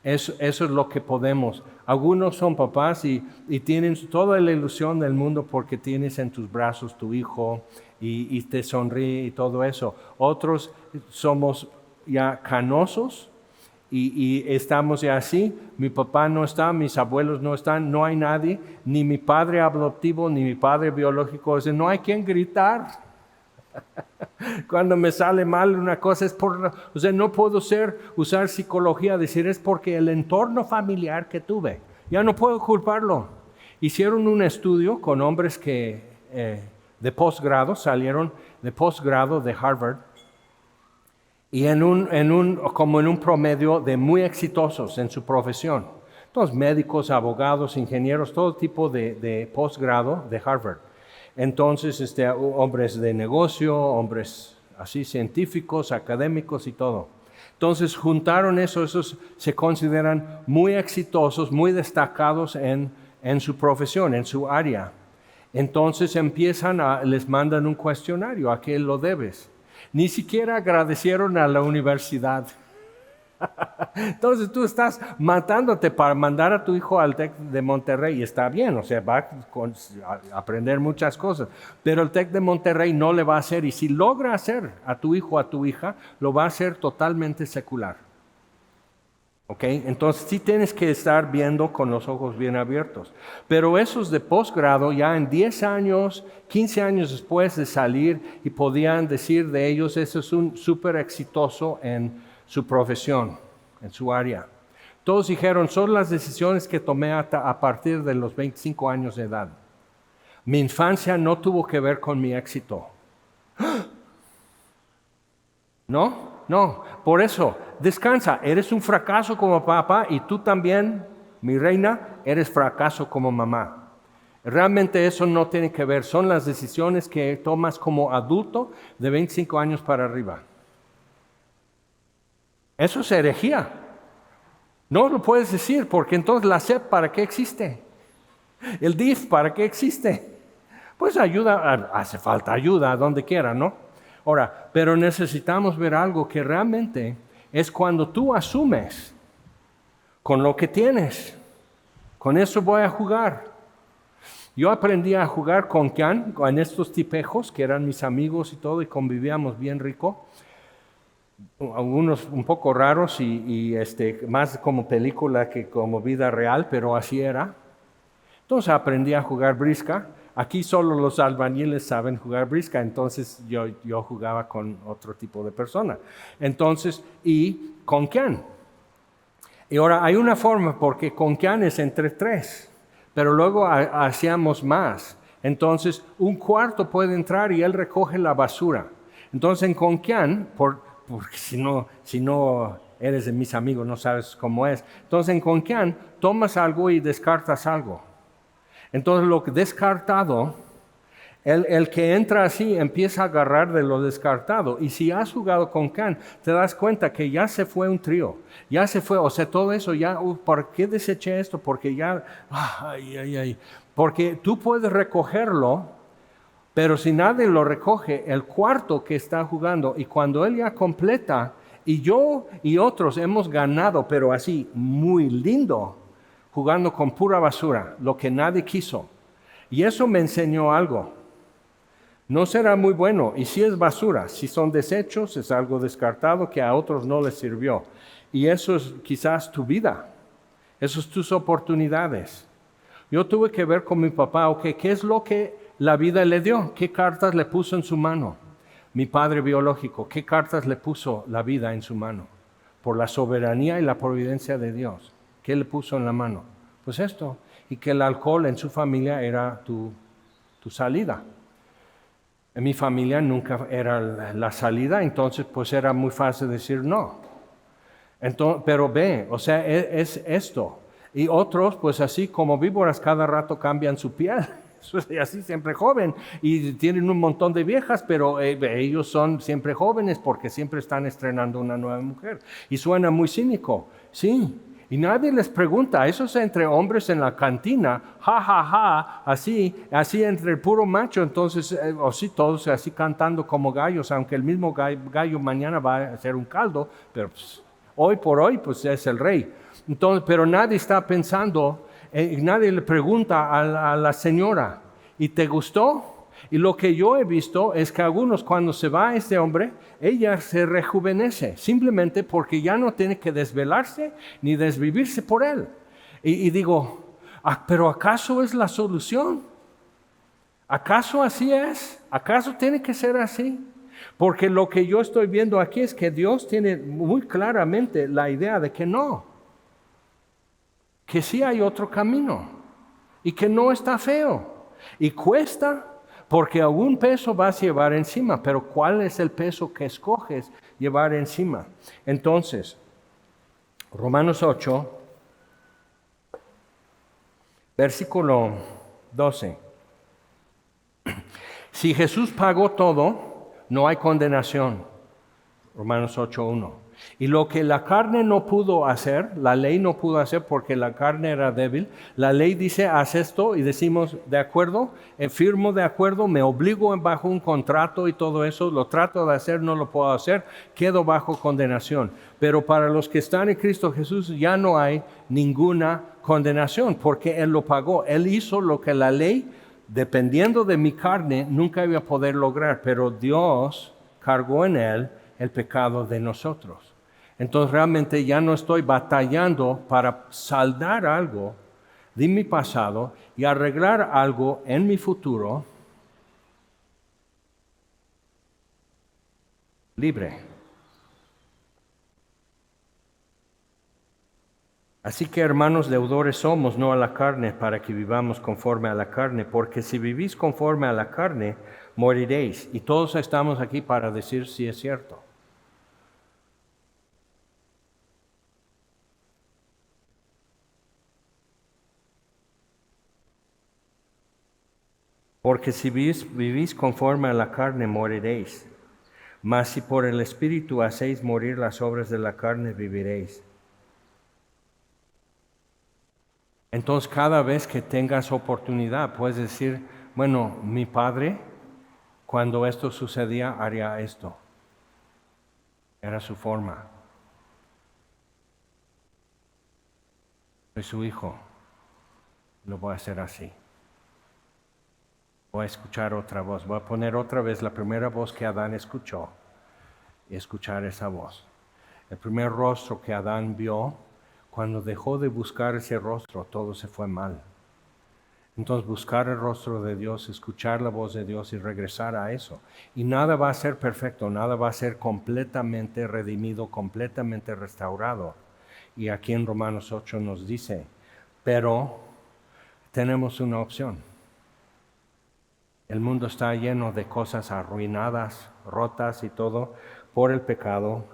eso es lo que podemos. Algunos son papás y tienen toda la ilusión del mundo porque tienes en tus brazos tu hijo y te sonríe y todo eso. Otros somos ya canosos y estamos ya así. Mi papá no está, mis abuelos no están, no hay nadie, ni mi padre adoptivo, ni mi padre biológico. No hay quien gritar. Cuando me sale mal una cosa es no puedo usar psicología, decir es porque el entorno familiar que tuve, ya no puedo culparlo. Hicieron un estudio con hombres que de posgrado, salieron de posgrado de Harvard, y como en un promedio de muy exitosos en su profesión. Entonces, médicos, abogados, ingenieros, todo tipo de posgrado de Harvard. Entonces, hombres de negocio, hombres así científicos, académicos y todo. Entonces, juntaron esos se consideran muy exitosos, muy destacados en su profesión, en su área. Entonces les mandan un cuestionario, ¿a qué lo debes? Ni siquiera agradecieron a la universidad. Entonces tú estás matándote para mandar a tu hijo al TEC de Monterrey y está bien, o sea, va a aprender muchas cosas, pero el TEC de Monterrey no le va a hacer, y si logra hacer a tu hijo o a tu hija, lo va a hacer totalmente secular. ¿Ok? Entonces sí tienes que estar viendo con los ojos bien abiertos. Pero esos de posgrado ya en 10 años, 15 años después de salir, y podían decir de ellos, eso es un súper exitoso en su profesión, en su área. Todos dijeron, son las decisiones que tomé a partir de los 25 años de edad. Mi infancia no tuvo que ver con mi éxito. No, por eso, descansa, eres un fracaso como papá y tú también, mi reina, eres fracaso como mamá. Realmente eso no tiene que ver, son las decisiones que tomas como adulto de 25 años para arriba. Eso es herejía. No lo puedes decir porque entonces la SEP, ¿para qué existe? El DIF, ¿para qué existe? Pues ayuda, hace falta ayuda donde quiera, ¿no? Ahora, pero necesitamos ver algo que realmente es cuando tú asumes con lo que tienes. Con eso voy a jugar. Yo aprendí a jugar con Kian, con estos tipejos que eran mis amigos y todo, y convivíamos bien rico. Algunos un poco raros y más como película que como vida real, pero así era. Entonces aprendí a jugar brisca. Aquí solo los albañiles saben jugar brisca, entonces yo jugaba con otro tipo de persona. Entonces, y con Kian. Y ahora hay una forma, porque con Kian es entre 3, pero luego hacíamos más. Entonces, un cuarto puede entrar y él recoge la basura. Entonces, en con Kian, porque si no eres de mis amigos, no sabes cómo es. Entonces, en con Kian, tomas algo y descartas algo. Entonces lo descartado, el que entra así empieza a agarrar de lo descartado. Y si has jugado con Kian, te das cuenta que ya se fue un trío, ya se fue, o sea, todo eso ya, ¿por qué deseché esto? Porque ya, porque tú puedes recogerlo, pero si nadie lo recoge, el cuarto que está jugando, y cuando él ya completa, y yo y otros hemos ganado, pero así, muy lindo, jugando con pura basura, lo que nadie quiso. Y eso me enseñó algo. No será muy bueno, y si es basura, si son desechos, es algo descartado que a otros no les sirvió. Y eso es quizás tu vida, eso es tus oportunidades. Yo tuve que ver con mi papá, ¿qué es lo que la vida le dio? ¿Qué cartas le puso en su mano? Mi padre biológico, ¿qué cartas le puso la vida en su mano? Por la soberanía y la providencia de Dios. ¿Qué le puso en la mano? Pues esto, y que el alcohol en su familia era tu salida. En mi familia nunca era la salida, entonces pues era muy fácil decir no. Entonces, pero ve, o sea, es esto. Y otros, pues así como víboras, cada rato cambian su piel. Y así siempre joven. Y tienen un montón de viejas, pero ellos son siempre jóvenes porque siempre están estrenando una nueva mujer. Y suena muy cínico, sí. Y nadie les pregunta, eso es entre hombres en la cantina, así entre el puro macho, entonces, o sí, todos así cantando como gallos, aunque el mismo gallo mañana va a hacer un caldo, pero pues, hoy por hoy, pues es el rey. Entonces, pero nadie está pensando, nadie le pregunta a la señora, ¿y te gustó? Y lo que yo he visto es que algunos cuando se va este hombre, ella se rejuvenece, simplemente porque ya no tiene que desvelarse ni desvivirse por él. Y digo, ¿pero acaso es la solución? ¿Acaso así es? ¿Acaso tiene que ser así? Porque lo que yo estoy viendo aquí es que Dios tiene muy claramente la idea de que no, que sí hay otro camino y que no está feo y cuesta. Porque algún peso vas a llevar encima, pero ¿cuál es el peso que escoges llevar encima? Entonces, Romanos 8, versículo 12. Si Jesús pagó todo, no hay condenación. Romanos 8:1. Y lo que la carne no pudo hacer, la ley no pudo hacer porque la carne era débil, la ley dice, haz esto y decimos, de acuerdo, firmo de acuerdo, me obligo bajo un contrato y todo eso, lo trato de hacer, no lo puedo hacer, quedo bajo condenación. Pero para los que están en Cristo Jesús ya no hay ninguna condenación porque Él lo pagó. Él hizo lo que la ley, dependiendo de mi carne, nunca iba a poder lograr, pero Dios cargó en Él el pecado de nosotros. Entonces realmente ya no estoy batallando para saldar algo de mi pasado y arreglar algo en mi futuro libre. Así que hermanos deudores somos, no a la carne, para que vivamos conforme a la carne, porque si vivís conforme a la carne, moriréis. Y todos estamos aquí para decir si es cierto. Porque si vivís conforme a la carne, moriréis. Mas si por el Espíritu hacéis morir las obras de la carne, viviréis. Entonces, cada vez que tengas oportunidad, puedes decir, bueno, mi padre, cuando esto sucedía, haría esto. Era su forma. Soy su hijo. Lo voy a hacer así. Voy a escuchar otra voz. Voy a poner otra vez la primera voz que Adán escuchó y escuchar esa voz. El primer rostro que Adán vio, cuando dejó de buscar ese rostro, todo se fue mal. Entonces buscar el rostro de Dios, escuchar la voz de Dios y regresar a eso. Y nada va a ser perfecto, nada va a ser completamente redimido, completamente restaurado. Y aquí en Romanos 8 nos dice, pero tenemos una opción. El mundo está lleno de cosas arruinadas, rotas y todo por el pecado.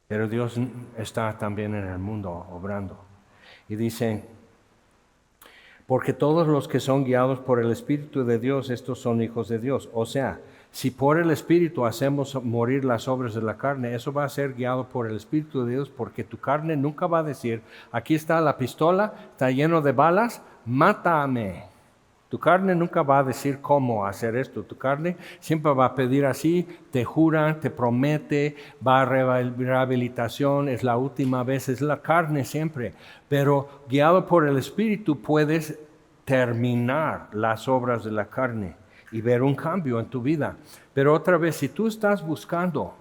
Pero Dios está también en el mundo obrando. Y dice, porque todos los que son guiados por el Espíritu de Dios, estos son hijos de Dios. O sea, si por el Espíritu hacemos morir las obras de la carne, eso va a ser guiado por el Espíritu de Dios, porque tu carne nunca va a decir, aquí está la pistola, está lleno de balas, mátame. Tu carne nunca va a decir cómo hacer esto. Tu carne siempre va a pedir así, te jura, te promete, va a rehabilitación, es la última vez, es la carne siempre. Pero guiado por el Espíritu puedes terminar las obras de la carne y ver un cambio en tu vida. Pero otra vez, si tú estás buscando,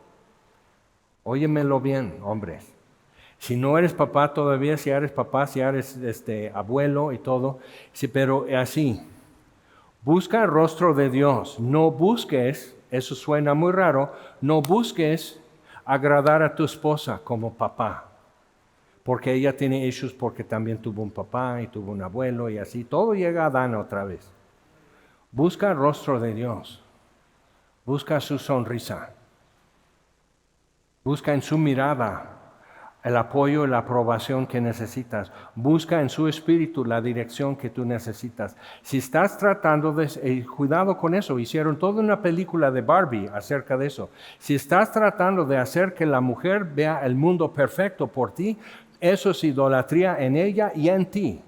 óyemelo bien, hombres. Si no eres papá todavía, si eres papá, si eres abuelo y todo, sí, pero así. Busca el rostro de Dios, no busques, eso suena muy raro, no busques agradar a tu esposa como papá, porque ella tiene issues porque también tuvo un papá y tuvo un abuelo y así, todo llega a Adán otra vez. Busca el rostro de Dios, busca su sonrisa, busca en su mirada el apoyo y la aprobación que necesitas. Busca en su espíritu la dirección que tú necesitas. Si estás tratando de... cuidado con eso, hicieron toda una película de Barbie acerca de eso. Si estás tratando de hacer que la mujer vea el mundo perfecto por ti, eso es idolatría en ella y en ti.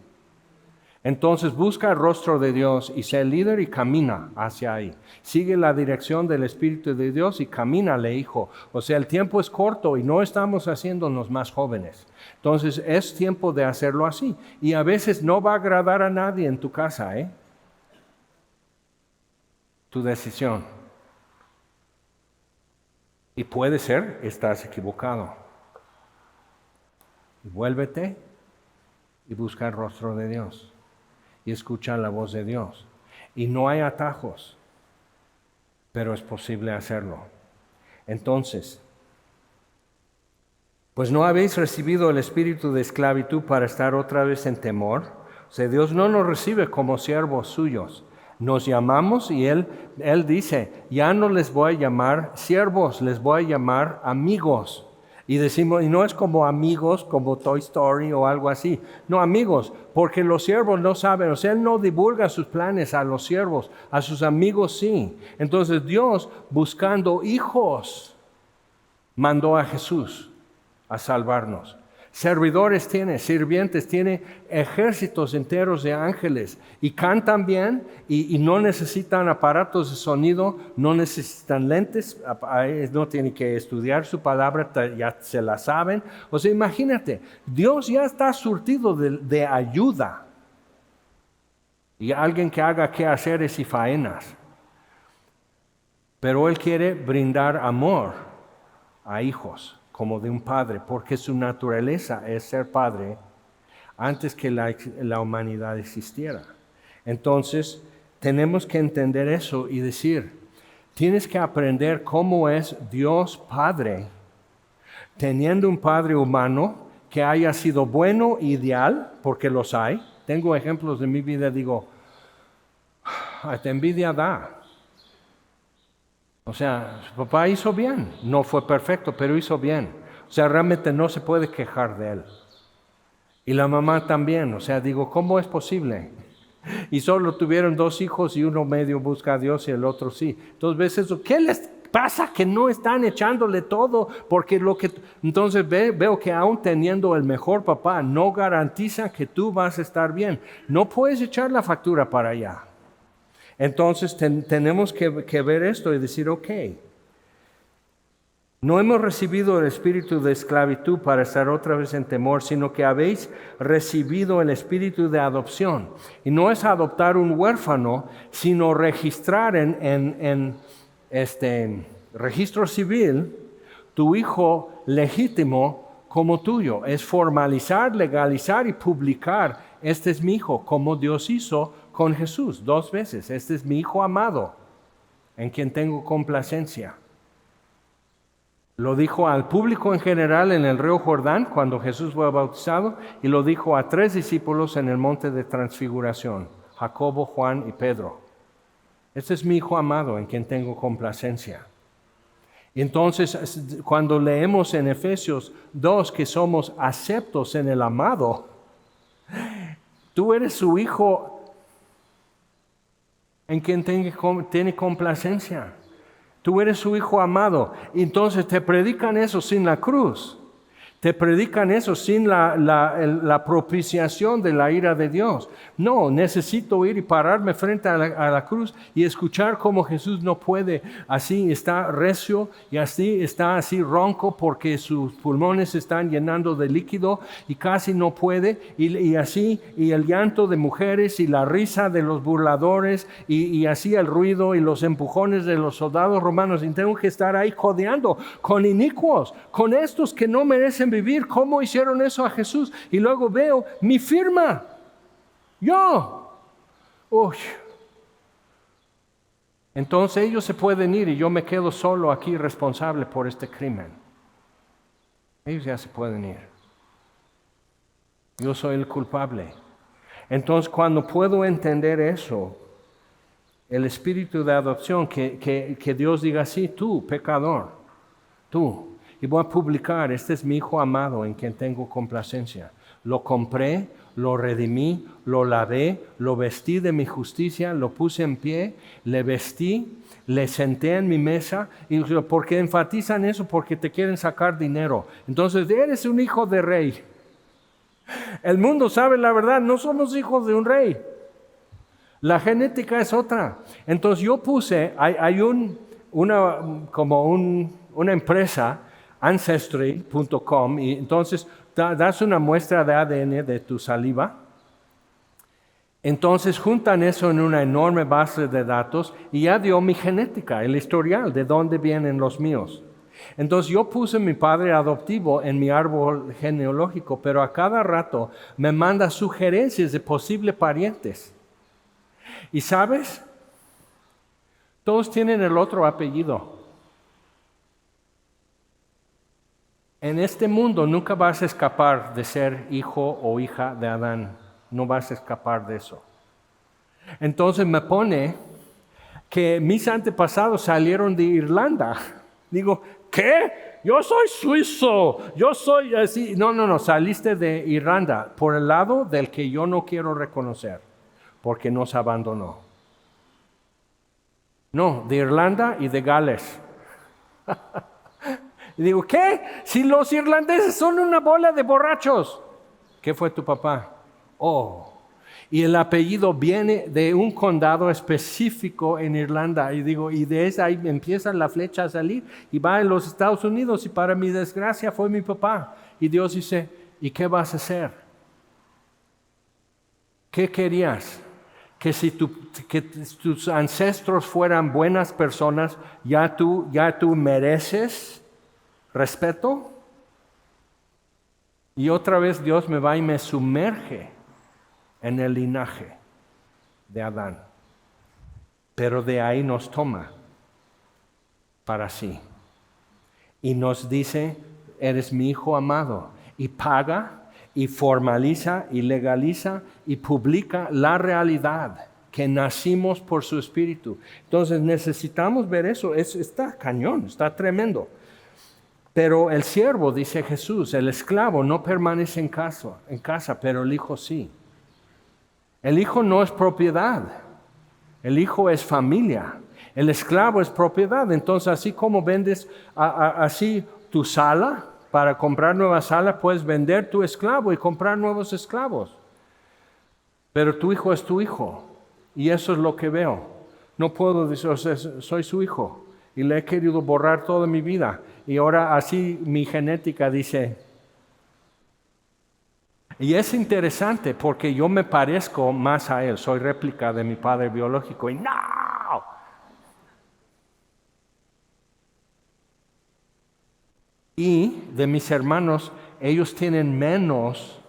Entonces busca el rostro de Dios y sé líder y camina hacia ahí. Sigue la dirección del Espíritu de Dios y camínale, hijo. O sea, el tiempo es corto y no estamos haciéndonos más jóvenes. Entonces es tiempo de hacerlo así. Y a veces no va a agradar a nadie en tu casa, ¿eh? Tu decisión. Y puede ser, estás equivocado. Y vuélvete y busca el rostro de Dios. Y escucha la voz de Dios. Y no hay atajos, pero es posible hacerlo. Entonces, pues no habéis recibido el espíritu de esclavitud para estar otra vez en temor. O sea, Dios no nos recibe como siervos suyos. Nos llamamos y Él dice, ya no les voy a llamar siervos, les voy a llamar amigos. Y decimos, y no es como amigos, como Toy Story o algo así. No, amigos, porque los siervos no saben, o sea, Él no divulga sus planes a los siervos, a sus amigos sí. Entonces Dios buscando hijos mandó a Jesús a salvarnos. Servidores tiene, sirvientes tiene, ejércitos enteros de ángeles y cantan bien y no necesitan aparatos de sonido, no necesitan lentes, no tienen que estudiar su palabra, ya se la saben. O sea, imagínate, Dios ya está surtido de ayuda y alguien que haga quehaceres y faenas. Pero Él quiere brindar amor a hijos, como de un padre, porque su naturaleza es ser padre antes que la humanidad existiera. Entonces, tenemos que entender eso y decir, tienes que aprender cómo es Dios Padre, teniendo un Padre humano que haya sido bueno, ideal, porque los hay. Tengo ejemplos de mi vida, digo, hasta envidia da. O sea, su papá hizo bien, no fue perfecto, pero hizo bien. O sea, realmente no se puede quejar de él. Y la mamá también, o sea, digo, ¿cómo es posible? Y solo tuvieron 2 hijos y uno medio busca a Dios y el otro sí. Entonces ves eso, ¿qué les pasa que no están echándole todo? Porque entonces veo que aún teniendo el mejor papá no garantiza que tú vas a estar bien. No puedes echar la factura para allá. Entonces tenemos que ver esto y decir, ok, no hemos recibido el espíritu de esclavitud para estar otra vez en temor, sino que habéis recibido el espíritu de adopción. Y no es adoptar un huérfano, sino registrar en registro civil tu hijo legítimo como tuyo. Es formalizar, legalizar y publicar, este es mi hijo, como Dios hizo con Jesús 2 veces. Este es mi hijo amado, en quien tengo complacencia. Lo dijo al público en general en el río Jordán cuando Jesús fue bautizado y lo dijo a 3 discípulos en el monte de transfiguración, Jacobo, Juan y Pedro. Este es mi hijo amado en quien tengo complacencia. Y entonces cuando leemos en Efesios 2 que somos aceptos en el amado, tú eres su hijo en quien tiene complacencia. Tú eres su hijo amado. Y entonces te predican eso sin la cruz. Te predican eso sin la propiciación de la ira de Dios. No, necesito ir y pararme frente a la cruz y escuchar cómo Jesús no puede. Así está recio y así está así ronco porque sus pulmones se están llenando de líquido y casi no puede. Y así, y el llanto de mujeres y la risa de los burladores y así el ruido y los empujones de los soldados romanos. Y tengo que estar ahí codeando con inicuos, con estos que no merecen vivir. ¿Cómo hicieron eso a Jesús? Y luego veo mi firma. Yo. Uy. Entonces ellos se pueden ir y yo me quedo solo aquí responsable por este crimen. Ellos ya se pueden ir. Yo soy el culpable. Entonces cuando puedo entender eso, el espíritu de adopción, que Dios diga así, tú, pecador, tú. Y voy a publicar, este es mi hijo amado en quien tengo complacencia. Lo compré, lo redimí, lo lavé, lo vestí de mi justicia, lo puse en pie, le vestí, le senté en mi mesa. Y ¿por qué enfatizan eso? Porque te quieren sacar dinero. Entonces, eres un hijo de rey. El mundo sabe la verdad, no somos hijos de un rey. La genética es otra. Entonces yo puse, hay una empresa, Ancestry.com, y entonces das una muestra de ADN de tu saliva. Entonces juntan eso en una enorme base de datos y ya dio mi genética, el historial, de dónde vienen los míos. Entonces yo puse mi padre adoptivo en mi árbol genealógico, pero a cada rato me manda sugerencias de posibles parientes. ¿Y sabes? Todos tienen el otro apellido. En este mundo nunca vas a escapar de ser hijo o hija de Adán. No vas a escapar de eso. Entonces me pone que mis antepasados salieron de Irlanda. Digo, ¿qué? Yo soy suizo. Yo soy así. No, saliste de Irlanda por el lado del que yo no quiero reconocer, porque nos abandonó. No, de Irlanda y de Gales. Y digo, ¿qué? Si los irlandeses son una bola de borrachos. ¿Qué fue tu papá? Oh. Y el apellido viene de un condado específico en Irlanda. Y digo, y de esa ahí empieza la flecha a salir y va en los Estados Unidos. Y para mi desgracia fue mi papá. Y Dios dice, ¿y qué vas a hacer? ¿Qué querías? Que tus ancestros fueran buenas personas, ya tú mereces respeto. Y otra vez Dios me va y me sumerge en el linaje de Adán. Pero de ahí nos toma para sí. Y nos dice, eres mi hijo amado. Y paga, y formaliza, y legaliza, y publica la realidad que nacimos por su Espíritu. Entonces necesitamos ver eso. Está cañón, está tremendo. Pero el siervo, dice Jesús, el esclavo no permanece en casa, pero el hijo sí. El hijo no es propiedad, el hijo es familia, el esclavo es propiedad. Entonces, así como vendes así tu sala, para comprar nueva sala, puedes vender tu esclavo y comprar nuevos esclavos. Pero tu hijo es tu hijo, y eso es lo que veo. No puedo decir, o sea, soy su hijo, y le he querido borrar toda mi vida, y ahora así mi genética dice. Y es interesante porque yo me parezco más a él, soy réplica de mi padre biológico y ¡no! Y de mis hermanos, ellos tienen menos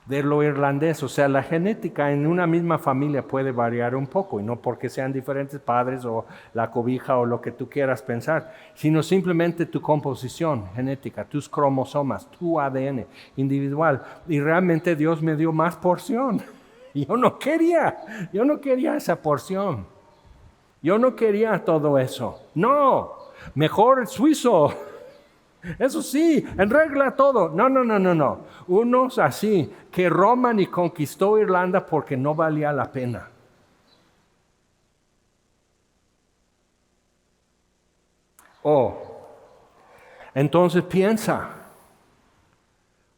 de lo irlandés, o sea, la genética en una misma familia puede variar un poco, y no porque sean diferentes padres o la cobija o lo que tú quieras pensar, sino simplemente tu composición genética, tus cromosomas, tu ADN individual. Y realmente Dios me dio más porción. Yo no quería esa porción. Yo no quería todo eso. No, mejor el suizo. Eso sí, en regla todo. No. Unos así, que Roma ni conquistó Irlanda porque no valía la pena. Entonces piensa,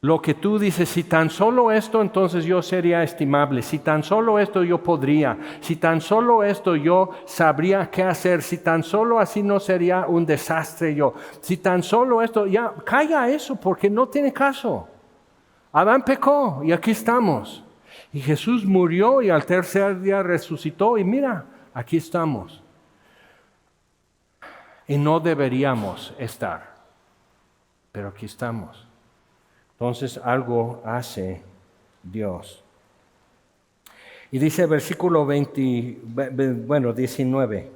lo que tú dices, si tan solo esto, entonces yo sería estimable. Si tan solo esto yo podría. Si tan solo esto yo sabría qué hacer. Si tan solo así no sería un desastre yo. Si tan solo esto, ya calla eso porque no tiene caso. Adán pecó y aquí estamos. Y Jesús murió y al tercer día resucitó y mira, aquí estamos. Y no deberíamos estar, pero aquí estamos. Entonces algo hace Dios. Y dice versículo 19.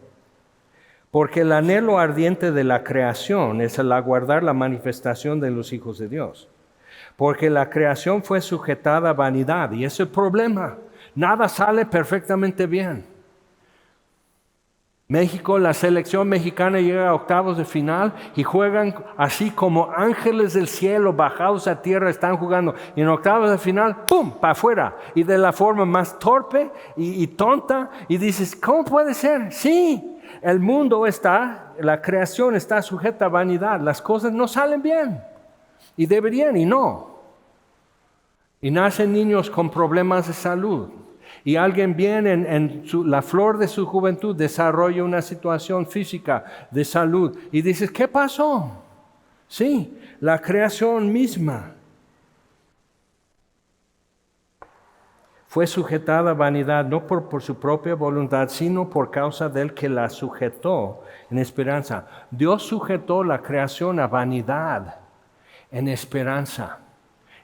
Porque el anhelo ardiente de la creación es el aguardar la manifestación de los hijos de Dios. Porque la creación fue sujetada a vanidad. Y ese es el problema. Nada sale perfectamente bien. México, la selección mexicana llega a octavos de final y juegan así como ángeles del cielo bajados a tierra están jugando. Y en octavos de final, ¡pum!, para afuera. Y de la forma más torpe y tonta. Y dices, ¿cómo puede ser? Sí, el mundo la creación está sujeta a vanidad. Las cosas no salen bien. Y deberían y no. Y nacen niños con problemas de salud. Y alguien bien en la flor de su juventud desarrolla una situación física de salud. Y dices, ¿qué pasó? Sí, la creación misma fue sujetada a vanidad, no por su propia voluntad, sino por causa del que la sujetó en esperanza. Dios sujetó la creación a vanidad en esperanza.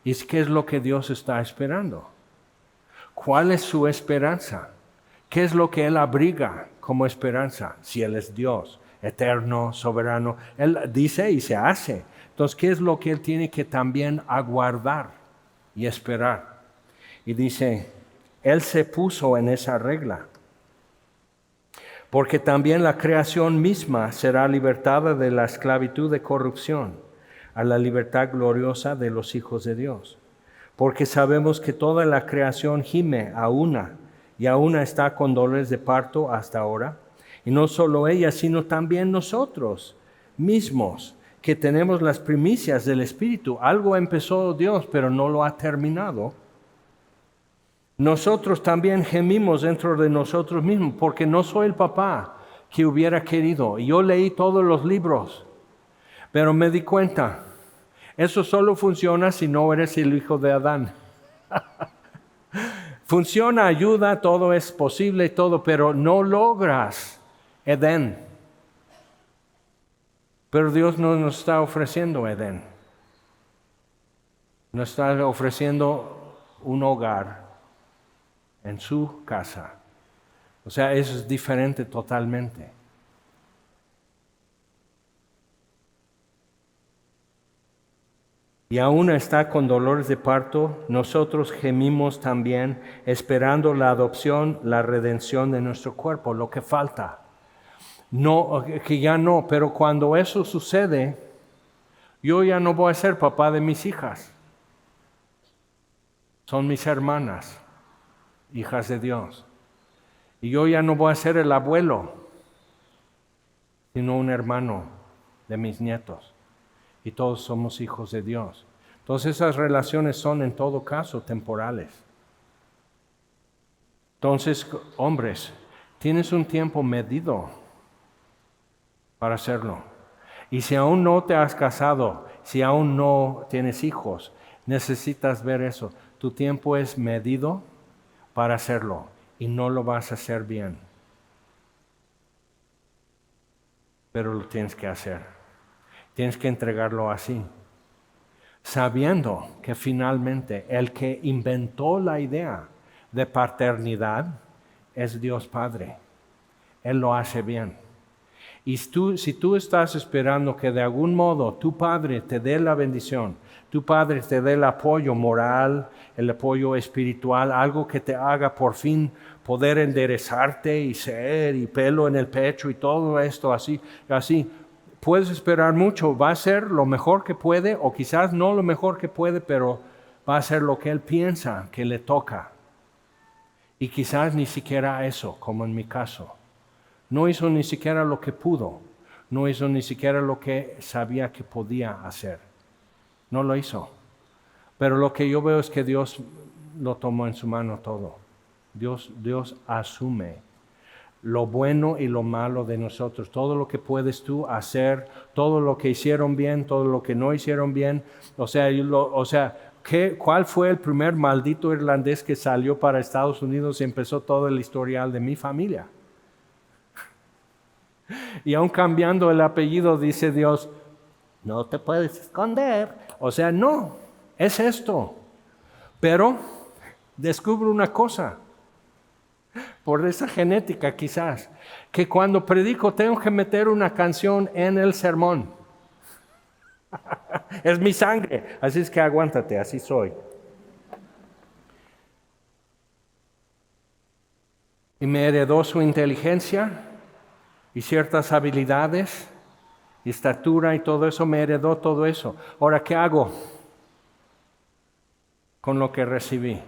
¿Y qué es lo que Dios está esperando? ¿Cuál es su esperanza? ¿Qué es lo que Él abriga como esperanza? Si Él es Dios, eterno, soberano, Él dice y se hace. Entonces, ¿qué es lo que Él tiene que también aguardar y esperar? Y dice, Él se puso en esa regla. Porque también la creación misma será libertada de la esclavitud de corrupción a la libertad gloriosa de los hijos de Dios. Porque sabemos que toda la creación gime a una, y a una está con dolores de parto hasta ahora. Y no solo ella, sino también nosotros mismos, que tenemos las primicias del Espíritu. Algo empezó Dios, pero no lo ha terminado. Nosotros también gemimos dentro de nosotros mismos, porque no soy el papá que hubiera querido. Yo leí todos los libros, pero me di cuenta, eso solo funciona si no eres el hijo de Adán. Funciona, ayuda, todo es posible, todo, pero no logras Edén. Pero Dios no nos está ofreciendo Edén. Nos está ofreciendo un hogar en su casa. O sea, eso es diferente totalmente. Y aún está con dolores de parto, nosotros gemimos también, esperando la adopción, la redención de nuestro cuerpo, lo que falta. No, que ya no, pero cuando eso sucede, yo ya no voy a ser papá de mis hijas. Son mis hermanas, hijas de Dios. Y yo ya no voy a ser el abuelo, sino un hermano de mis nietos. Y todos somos hijos de Dios. Entonces esas relaciones son en todo caso temporales. Entonces, hombres, tienes un tiempo medido para hacerlo. Y si aún no te has casado, si aún no tienes hijos, necesitas ver eso. Tu tiempo es medido para hacerlo y no lo vas a hacer bien. Pero lo tienes que hacer. Tienes que entregarlo así, sabiendo que finalmente el que inventó la idea de paternidad es Dios Padre. Él lo hace bien. Y si tú estás esperando que de algún modo tu Padre te dé la bendición, tu Padre te dé el apoyo moral, el apoyo espiritual, algo que te haga por fin poder enderezarte y ser, y pelo en el pecho y todo esto así, puedes esperar mucho, va a ser lo mejor que puede, o quizás no lo mejor que puede, pero va a ser lo que él piensa que le toca. Y quizás ni siquiera eso, como en mi caso. No hizo ni siquiera lo que pudo, no hizo ni siquiera lo que sabía que podía hacer. No lo hizo. Pero lo que yo veo es que Dios lo tomó en su mano todo. Dios asume lo bueno y lo malo de nosotros, todo lo que puedes tú hacer, todo lo que hicieron bien, todo lo que no hicieron bien. ¿Cuál fue el primer maldito irlandés que salió para Estados Unidos y empezó todo el historial de mi familia? Y aún cambiando el apellido, dice Dios, no te puedes esconder. O sea, no, es esto. Pero descubro una cosa. Por esa genética quizás, que cuando predico tengo que meter una canción en el sermón. Es mi sangre, así es que aguántate, así soy. Y me heredó su inteligencia y ciertas habilidades y estatura y todo eso, me heredó todo eso. Ahora, ¿qué hago con lo que recibí?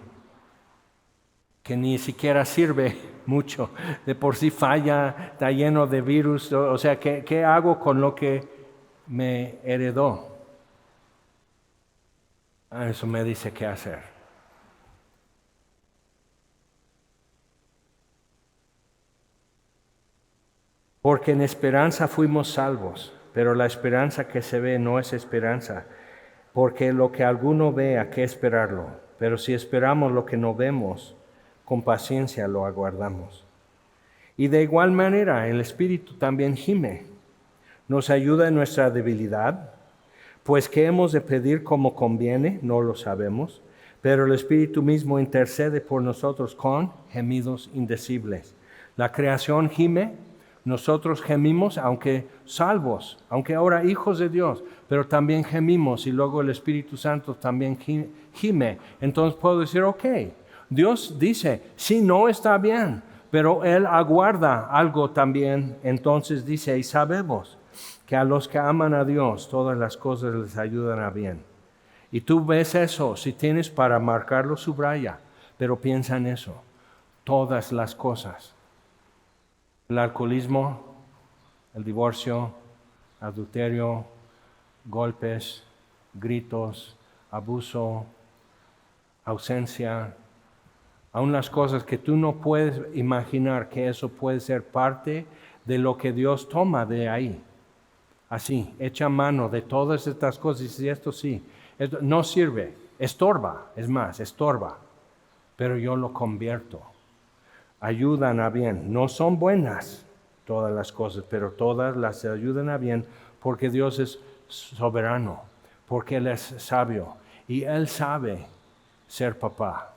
Que ni siquiera sirve mucho, de por sí falla, está lleno de virus. O sea, ¿qué hago con lo que me heredó? Eso me dice qué hacer. Porque en esperanza fuimos salvos, pero la esperanza que se ve no es esperanza, porque lo que alguno ve, ¿a qué esperarlo? Pero si esperamos lo que no vemos, con paciencia lo aguardamos. Y de igual manera el Espíritu también gime, nos ayuda en nuestra debilidad, pues ¿qué hemos de pedir como conviene? No lo sabemos, pero el Espíritu mismo intercede por nosotros con gemidos indecibles. La creación gime, nosotros gemimos, aunque salvos, aunque ahora hijos de Dios, pero también gemimos y luego el Espíritu Santo también gime. Entonces puedo decir, ok, Dios dice, sí, no está bien, pero Él aguarda algo también. Entonces dice, y sabemos que a los que aman a Dios, todas las cosas les ayudan a bien. Y tú ves eso, si tienes para marcarlo, subraya, pero piensa en eso, todas las cosas. El alcoholismo, el divorcio, adulterio, golpes, gritos, abuso, ausencia, aún las cosas que tú no puedes imaginar que eso puede ser parte de lo que Dios toma de ahí. Así, echa mano de todas estas cosas y dice, esto sí, esto no sirve, estorba, es más, estorba, pero yo lo convierto. Ayudan a bien, no son buenas todas las cosas, pero todas las ayudan a bien porque Dios es soberano, porque Él es sabio y Él sabe ser papá.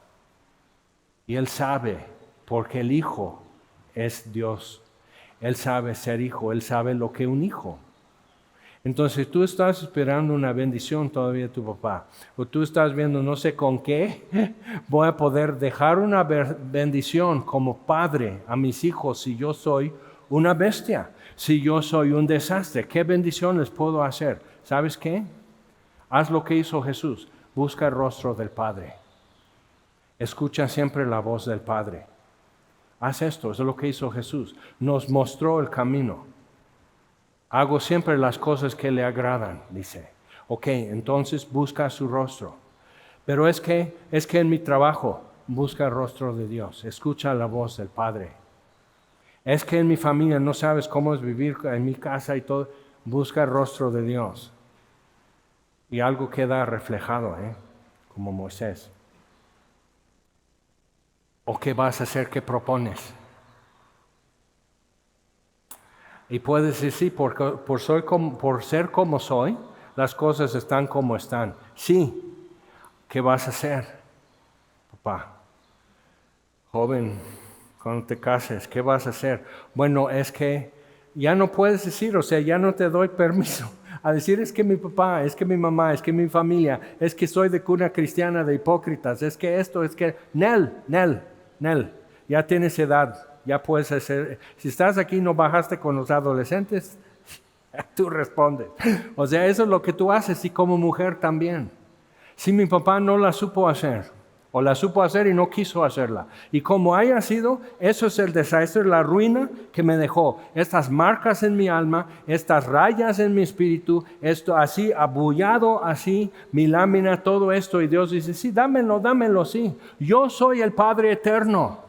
Y Él sabe, porque el Hijo es Dios. Él sabe ser hijo, Él sabe lo que es un hijo. Entonces tú estás esperando una bendición todavía de tu papá, o tú estás viendo no sé con qué voy a poder dejar una bendición como padre a mis hijos si yo soy una bestia, si yo soy un desastre. ¿Qué bendición les puedo hacer? ¿Sabes qué? Haz lo que hizo Jesús, busca el rostro del Padre. Escucha siempre la voz del Padre. Haz esto, eso es lo que hizo Jesús. Nos mostró el camino. Hago siempre las cosas que le agradan, dice. Ok, entonces busca su rostro. Pero es que en mi trabajo busca el rostro de Dios. Escucha la voz del Padre. Es que en mi familia no sabes cómo es vivir en mi casa y todo. Busca el rostro de Dios. Y algo queda reflejado, como Moisés. ¿O qué vas a hacer? ¿Qué propones? Y puedes decir, sí, por ser como soy, las cosas están como están. Sí, ¿qué vas a hacer, papá? Joven, cuando te cases, ¿qué vas a hacer? Bueno, es que ya no puedes decir, o sea, ya no te doy permiso a decir, es que mi papá, es que mi mamá, es que mi familia, es que soy de cuna cristiana de hipócritas, es que esto, es que... Nel, ya tienes edad. Ya puedes hacer, si estás aquí y no bajaste con los adolescentes, tú respondes. O sea, eso es lo que tú haces y como mujer también. Si mi papá no la supo hacer, o la supo hacer y no quiso hacerla, y como haya sido, eso es el desastre, la ruina que me dejó. Estas marcas en mi alma, estas rayas en mi espíritu, esto así, abullado así, mi lámina, todo esto. Y Dios dice, sí, dámelo, sí. Yo soy el Padre eterno.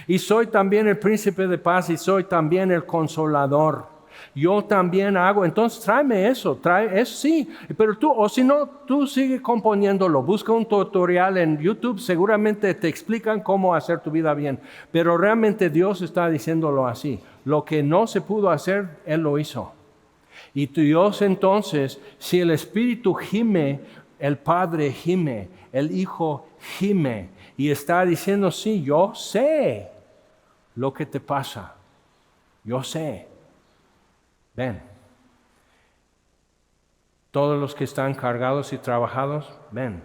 Y soy también el príncipe de paz y soy también el consolador. Yo también hago, entonces tráeme eso, sí, pero tú, o si no, tú sigue componiéndolo, busca un tutorial en YouTube, seguramente te explican cómo hacer tu vida bien, pero realmente Dios está diciéndolo así, lo que no se pudo hacer, Él lo hizo. Y Dios entonces, si el Espíritu gime, el Padre gime, el Hijo gime, y está diciendo, sí, yo sé lo que te pasa. Yo sé. Ven. Todos los que están cargados y trabajados, ven.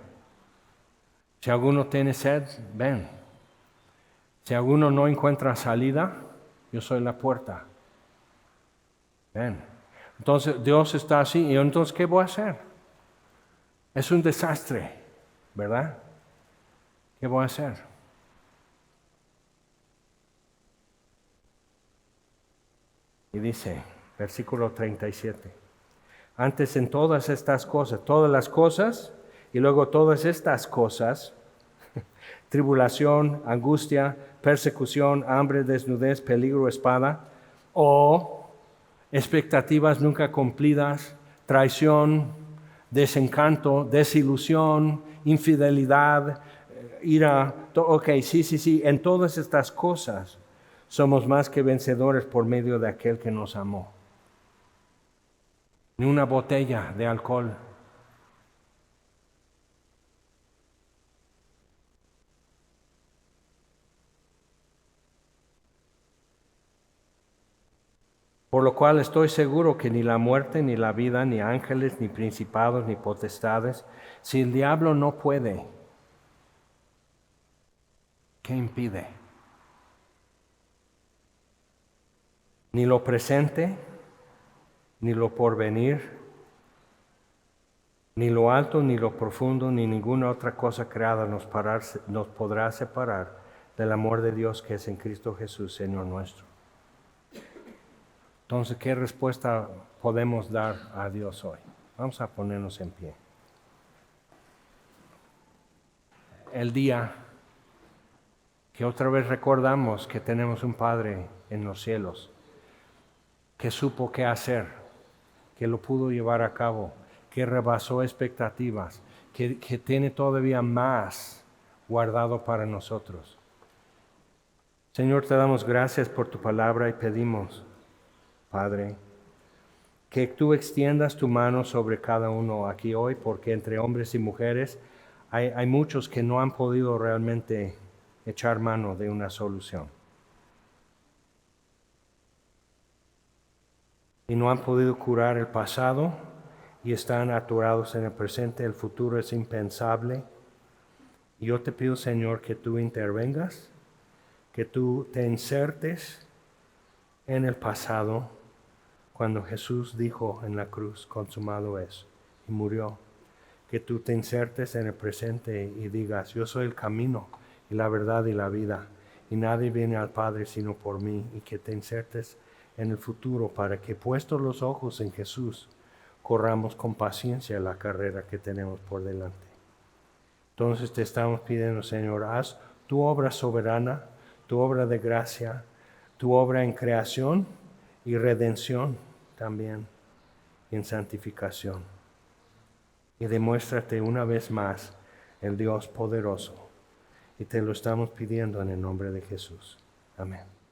Si alguno tiene sed, ven. Si alguno no encuentra salida, yo soy la puerta. Ven. Entonces Dios está así, y entonces ¿qué voy a hacer? Es un desastre, ¿verdad? ¿Qué voy a hacer? Y dice, versículo 37, antes en todas estas cosas, y luego todas estas cosas, tribulación, angustia, persecución, hambre, desnudez, peligro, espada, o expectativas nunca cumplidas, traición, desencanto, desilusión, infidelidad, ira, sí, en todas estas cosas somos más que vencedores por medio de aquel que nos amó. Ni una botella de alcohol. Por lo cual estoy seguro que ni la muerte, ni la vida, ni ángeles, ni principados, ni potestades, si el diablo no puede, ¿qué impide? Ni lo presente, ni lo porvenir, ni lo alto, ni lo profundo, ni ninguna otra cosa creada nos podrá separar del amor de Dios que es en Cristo Jesús, Señor nuestro. Entonces, ¿qué respuesta podemos dar a Dios hoy? Vamos a ponernos en pie. El día que otra vez recordamos que tenemos un Padre en los cielos, que supo qué hacer, que lo pudo llevar a cabo, que rebasó expectativas, que tiene todavía más guardado para nosotros. Señor, te damos gracias por tu palabra y pedimos, Padre, que tú extiendas tu mano sobre cada uno aquí hoy, porque entre hombres y mujeres hay muchos que no han podido realmente echar mano de una solución. Y no han podido curar el pasado y están atorados en el presente. El futuro es impensable. Y yo te pido, Señor, que tú intervengas, que tú te insertes en el pasado cuando Jesús dijo en la cruz, consumado es, y murió. Que tú te insertes en el presente y digas, yo soy el camino y la verdad y la vida, y nadie viene al Padre sino por mí, y que te insertes en el futuro para que, puestos los ojos en Jesús, corramos con paciencia la carrera que tenemos por delante. Entonces te estamos pidiendo, Señor, haz tu obra soberana, tu obra de gracia, tu obra en creación y redención también, en santificación. Y demuéstrate una vez más el Dios poderoso. Y te lo estamos pidiendo en el nombre de Jesús. Amén.